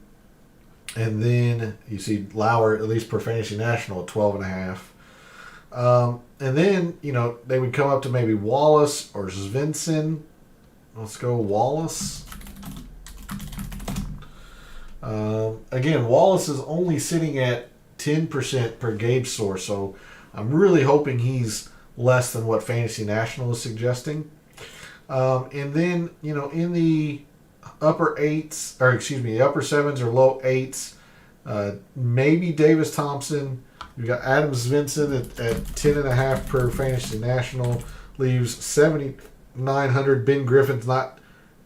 then you see Lauer, at least per Fantasy National, at 12.5. And then, they would come up to maybe Wallace or Svensson. Let's go Wallace. Again, Wallace is only sitting at 10% per Gabe source, so I'm really hoping he's less than what Fantasy National is suggesting. And then, in the upper 7s or low 8s, maybe Davis Thompson. We've got Adam Svensson at 10.5 per Fantasy National, leaves 7,900. Ben Griffin's not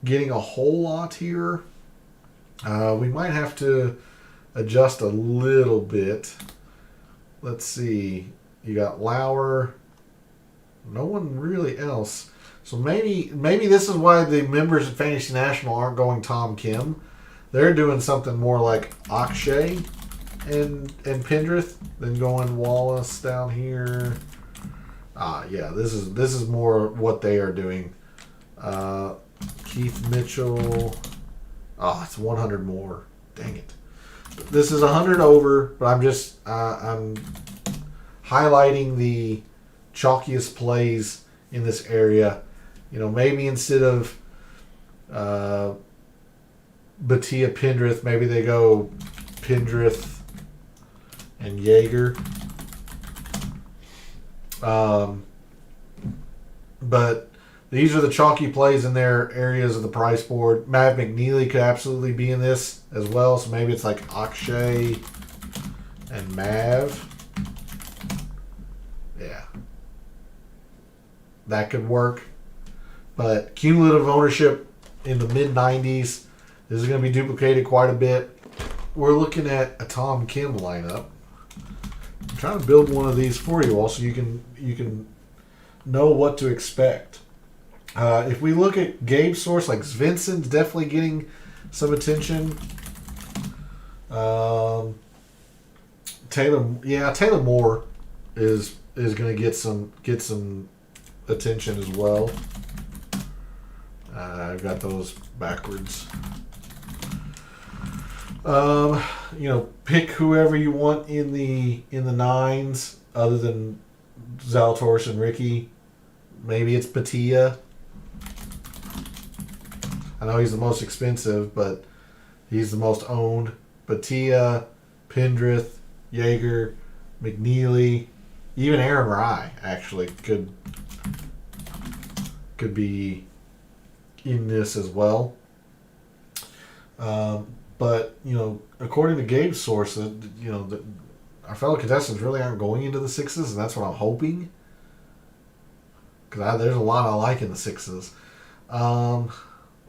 getting a whole lot here. We might have to adjust a little bit. Let's see. You got Lauer. No one really else. So maybe this is why the members of Fantasy National aren't going Tom Kim. they're doing something more like Akshay and Pendrith than going Wallace down here. Yeah, this is more what they are doing. Keith Mitchell. Oh, it's 100 more. Dang it. This is 100 over, but I'm just I'm highlighting the chalkiest plays in this area. You know, maybe instead of Batia Pendrith, maybe they go Pendrith and Jaeger. But these are the chalky plays in their areas of the price board. Mav McNeely could absolutely be in this as well. So maybe it's like Akshay and Mav. Yeah. That could work. But cumulative ownership in the mid-90s. This is going to be duplicated quite a bit. We're looking at a Tom Kim lineup. I'm trying to build one of these for you all so you can know what to expect. If we look at Gabe's source, like Svensson's definitely getting some attention. Taylor Moore is going to get some attention as well. I've got those backwards. Pick whoever you want in the nines, other than Zalatoris and Ricky. Maybe it's Batia. I know he's the most expensive, but he's the most owned. Batia, Pendrith, Jaeger, McNeely, even Aaron Rye actually could be in this as well. But according to Gabe's source, our fellow contestants really aren't going into the sixes, and that's what I'm hoping. Because there's a lot I like in the sixes.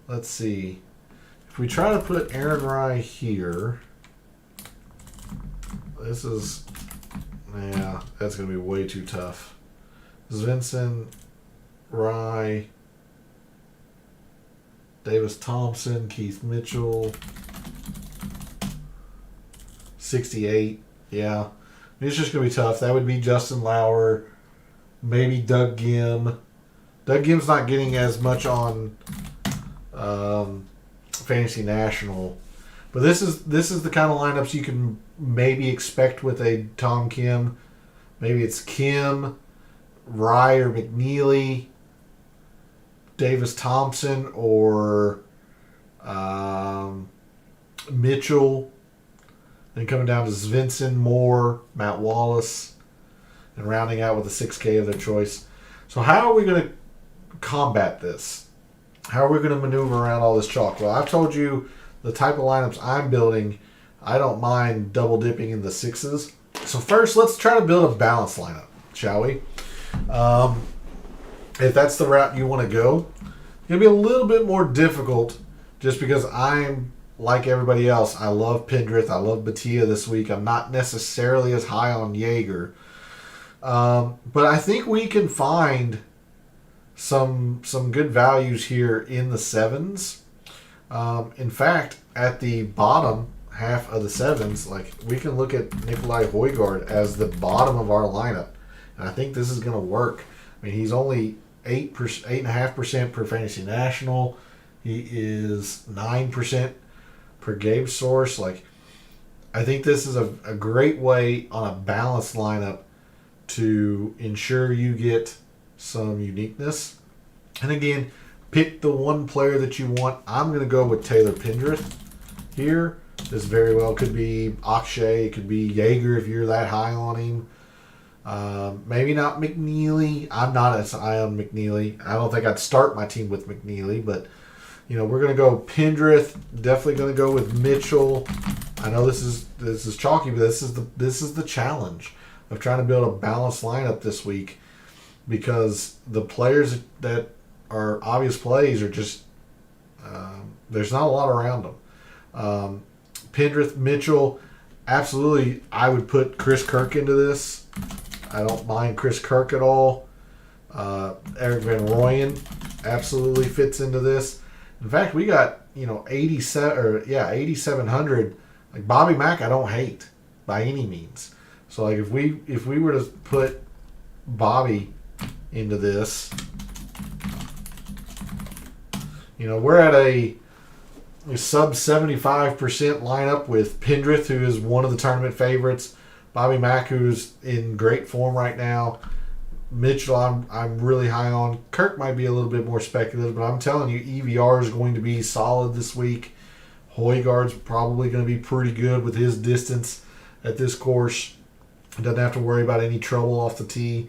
Let's see. If we try to put Aaron Rye here, that's going to be way too tough. Svensson, Rye, Davis Thompson, Keith Mitchell, 68. Yeah. It's just going to be tough. That would be Justin Lauer, maybe Doug Gim. Doug Gim's not getting as much on Fantasy National. But this is the kind of lineups you can maybe expect with a Tom Kim. Maybe it's Kim, Rye or McNeely, Davis Thompson or Mitchell. Then coming down to Svensson, Moore, Matt Wallace, and rounding out with a 6K of their choice. So how are we going to combat this? How are we going to maneuver around all this chalk? Well, I've told you the type of lineups I'm building. I don't mind double dipping in the sixes. So first, let's try to build a balanced lineup, shall we? If that's the route you want to go, it's going to be a little bit more difficult just because I'm like everybody else. I love Pendrith. I love Batia this week. I'm not necessarily as high on Jaeger. But I think we can find some good values here in the sevens. In fact, at the bottom half of the sevens, like we can look at Nikolai Højgaard as the bottom of our lineup. And I think this is going to work. I mean, he's only 8.5% per Fantasy National. He is 9% per Gabe source. Like, I think this is a great way on a balanced lineup to ensure you get some uniqueness. And again, pick the one player that you want. I'm going to go with Taylor Pendrith here. This very well could be Akshay. It could be Jaeger if you're that high on him. Maybe not McNeely. I'm not as high on McNeely. I don't think I'd start my team with McNeely, but we're going to go Pendrith. Definitely going to go with Mitchell. I know this is chalky, but this is the challenge of trying to build a balanced lineup this week, because the players that are obvious plays are just there's not a lot around them. Pendrith, Mitchell, absolutely. I would put Chris Kirk into this. I don't mind Chris Kirk at all. Eric Van Rooyen absolutely fits into this. In fact, we got 87 or 8,700. Like Bobby Mack, I don't hate by any means. So like if we were to put Bobby into this, we're at a sub 75% lineup with Pendrith, who is one of the tournament favorites. Bobby Mack, who's in great form right now. Mitchell, I'm really high on. Kirk might be a little bit more speculative, but I'm telling you, EVR is going to be solid this week. Højgaard's probably going to be pretty good with his distance at this course. Doesn't have to worry about any trouble off the tee.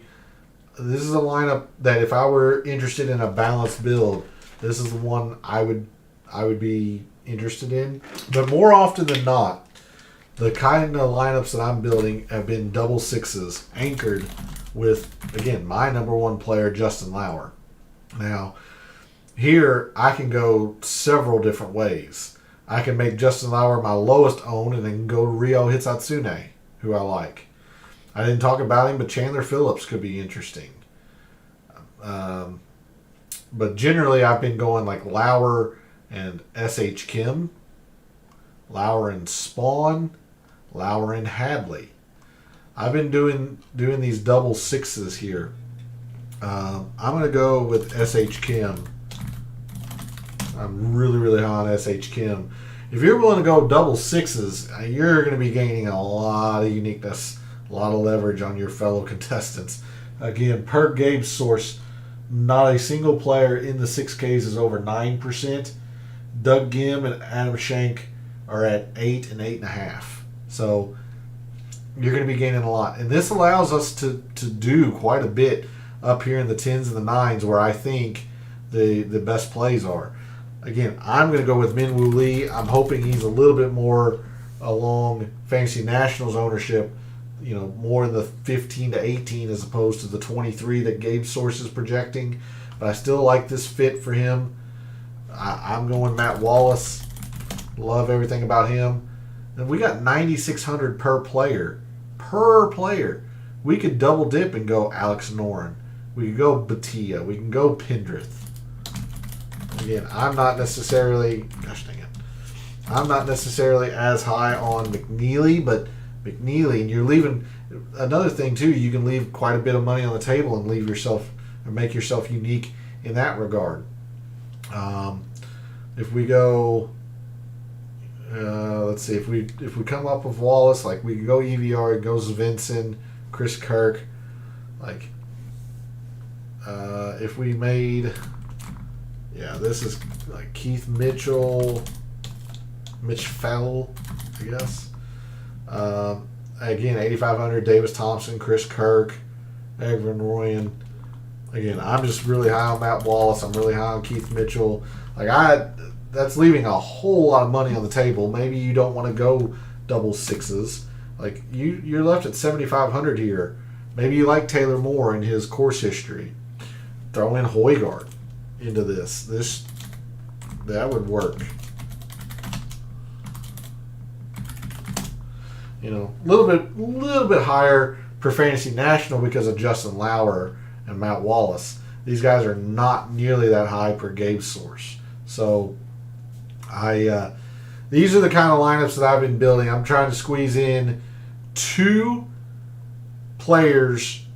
This is a lineup that if I were interested in a balanced build, this is the one I would be interested in. But more often than not, the kind of lineups that I'm building have been double sixes, anchored with, again, my number one player, Justin Lauer. Now, here I can go several different ways. I can make Justin Lauer my lowest owned and then go Ryo Hitsatsune, who I like. I didn't talk about him, but Chandler Phillips could be interesting. But generally, I've been going like Lauer and S.H. Kim, Lauer and Spawn, Lauer and Hadley. I've been doing these double sixes here. I'm going to go with S.H. Kim. I'm really, really high on S.H. Kim. If you're willing to go double sixes, you're going to be gaining a lot of uniqueness, a lot of leverage on your fellow contestants. Again, per Gabe's source, not a single player in the 6Ks is over 9%. Doug Gim and Adam Schenk are at 8 and 8.5. So you're going to be gaining a lot. And this allows us to do quite a bit up here in the 10s and the 9s where I think the best plays are. Again, I'm going to go with Min-Woo Lee. I'm hoping he's a little bit more along Fantasy Nationals ownership, more in the 15 to 18 as opposed to the 23 that Gabe's source is projecting. But I still like this fit for him. I'm going Matt Wallace. Love everything about him. And we got 9,600 per player. Per player. We could double dip and go Alex Noren. We could go Batia. We can go Pendrith. Again, I'm not necessarily as high on McNeely, but McNeely, and you're leaving another thing too, you can leave quite a bit of money on the table and leave yourself or make yourself unique in that regard. If we go let's see, if we come up with Wallace, like we can go EVR, it goes Svensson, Chris Kirk, like if we made this is like Keith Mitchell, Mitch Fell, I guess. Again, 8,500, Davis Thompson, Chris Kirk, Evan Royan. Again, I'm just really high on Matt Wallace. I'm really high on Keith Mitchell. That's leaving a whole lot of money on the table. Maybe you don't want to go double sixes. Like you're left at 7,500 here. Maybe you like Taylor Moore and his course history. Throw in Højgaard into this. That would work. A little bit higher for Fantasy National because of Justin Lauer and Matt Wallace. These guys are not nearly that high per Gabe's source. So these are the kind of lineups that I've been building. I'm trying to squeeze in 2 players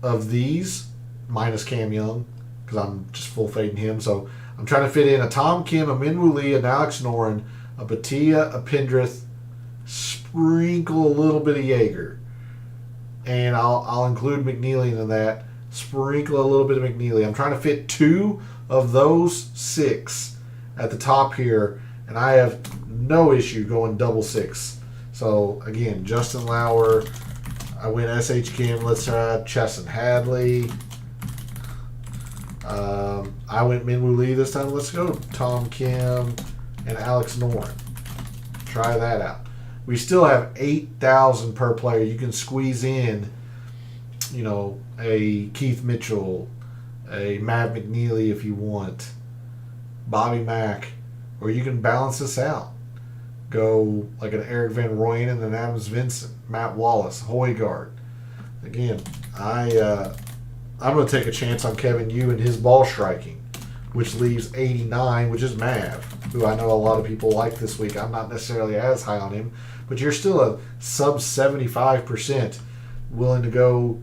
of these minus Cam Young because I'm just full fading him. So I'm trying to fit in a Tom Kim, a Min-Woo Lee, an Alex Noren, a Batia, a Pendrith, sprinkle a little bit of Jaeger, and I'll include McNeely in that. Sprinkle a little bit of McNeely. I'm trying to fit 2 of those 6 at the top here, and I have no issue going double 6. So again, Justin Lauer. I went S.H. Kim. Let's try Chesson Hadley. I went Min-Woo Lee this time. Let's go Tom Kim and Alex Noren. Try that out. We still have 8,000 per player. You can squeeze in, a Keith Mitchell, a Matt McNeely if you want, Bobby Mack, or you can balance this out. Go like an Eric Van Rooyen and an Adam Svensson, Matt Wallace, Højgaard. Again, I'm going to take a chance on Kevin Yu and his ball striking, which leaves 89, which is Mav. who I know a lot of people like this week. I'm not necessarily as high on him, but you're still a sub 75% willing to go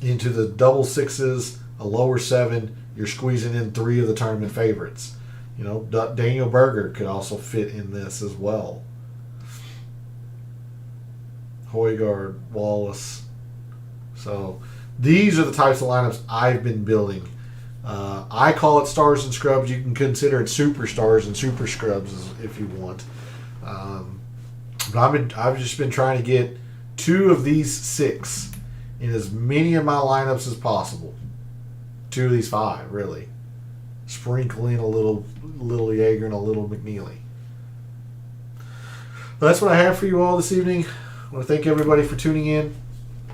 into the double sixes, a lower 7. You're squeezing in 3 of the tournament favorites. You know, Daniel Berger could also fit in this as well. Højgaard, Wallace. So these are the types of lineups I've been building. I call it stars and scrubs. You can consider it superstars and super scrubs if you want. But I've just been trying to get 2 of these 6 in as many of my lineups as possible. 2 of these 5, really. Sprinkle in a little Yeager and a little McNeely. But that's what I have for you all this evening. I want to thank everybody for tuning in,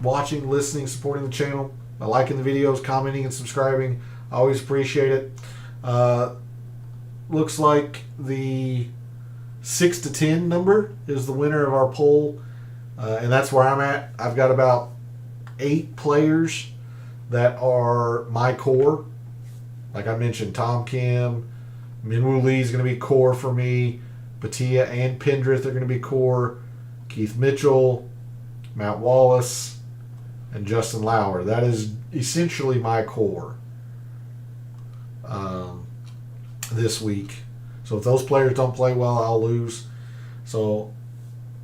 watching, listening, supporting the channel, by liking the videos, commenting, and subscribing. I always appreciate it. Looks like the 6 to 10 number is the winner of our poll, and that's where I'm at. I've got about 8 players that are my core. Like I mentioned, Tom Kim, Minwoo Lee is going to be core for me. Patia and Pendrith are going to be core. Keith Mitchell, Matt Wallace, and Justin Lauer. That is essentially my core this week. So if those players don't play well, I'll lose. So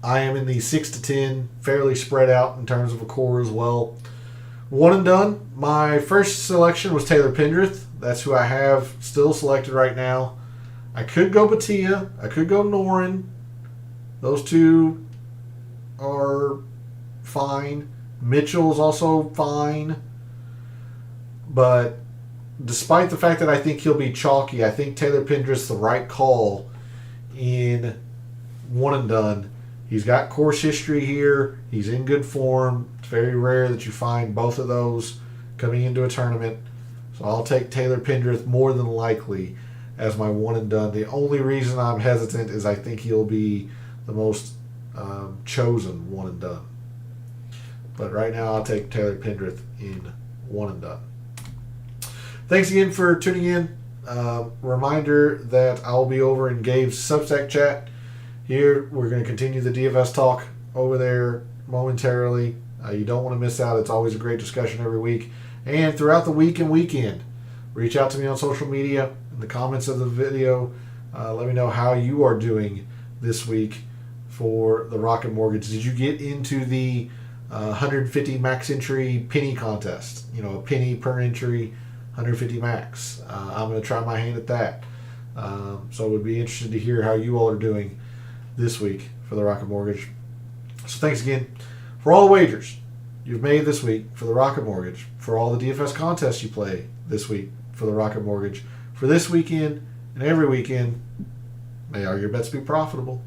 I am in the 6 to 10, fairly spread out in terms of a core as well. One and done. My first selection was Taylor Pendrith. That's who I have still selected right now. I could go Patia. I could go Noren. Those 2 are fine. Mitchell is also fine. But despite the fact that I think he'll be chalky, I think Taylor Pendrith's the right call in one and done. He's got course history here. He's in good form. It's very rare that you find both of those coming into a tournament. So I'll take Taylor Pendrith more than likely as my one and done. The only reason I'm hesitant is I think he'll be the most chosen one and done. But right now I'll take Taylor Pendrith in one and done. Thanks again for tuning in. Reminder that I'll be over in Gabe's Substack chat. Here we're going to continue the DFS talk over there momentarily. You don't want to miss out. It's always a great discussion every week. And throughout the week and weekend, reach out to me on social media in the comments of the video. Let me know how you are doing this week for the Rocket Mortgage. Did you get into the 150 max entry penny contest? You know, a penny per entry, 150 max. I'm going to try my hand at that. So I would be interested to hear how you all are doing this week for the Rocket Mortgage. So thanks again for all the wagers you've made this week for the Rocket Mortgage, for all the DFS contests you play this week for the Rocket Mortgage, for this weekend and every weekend. May all your bets be profitable.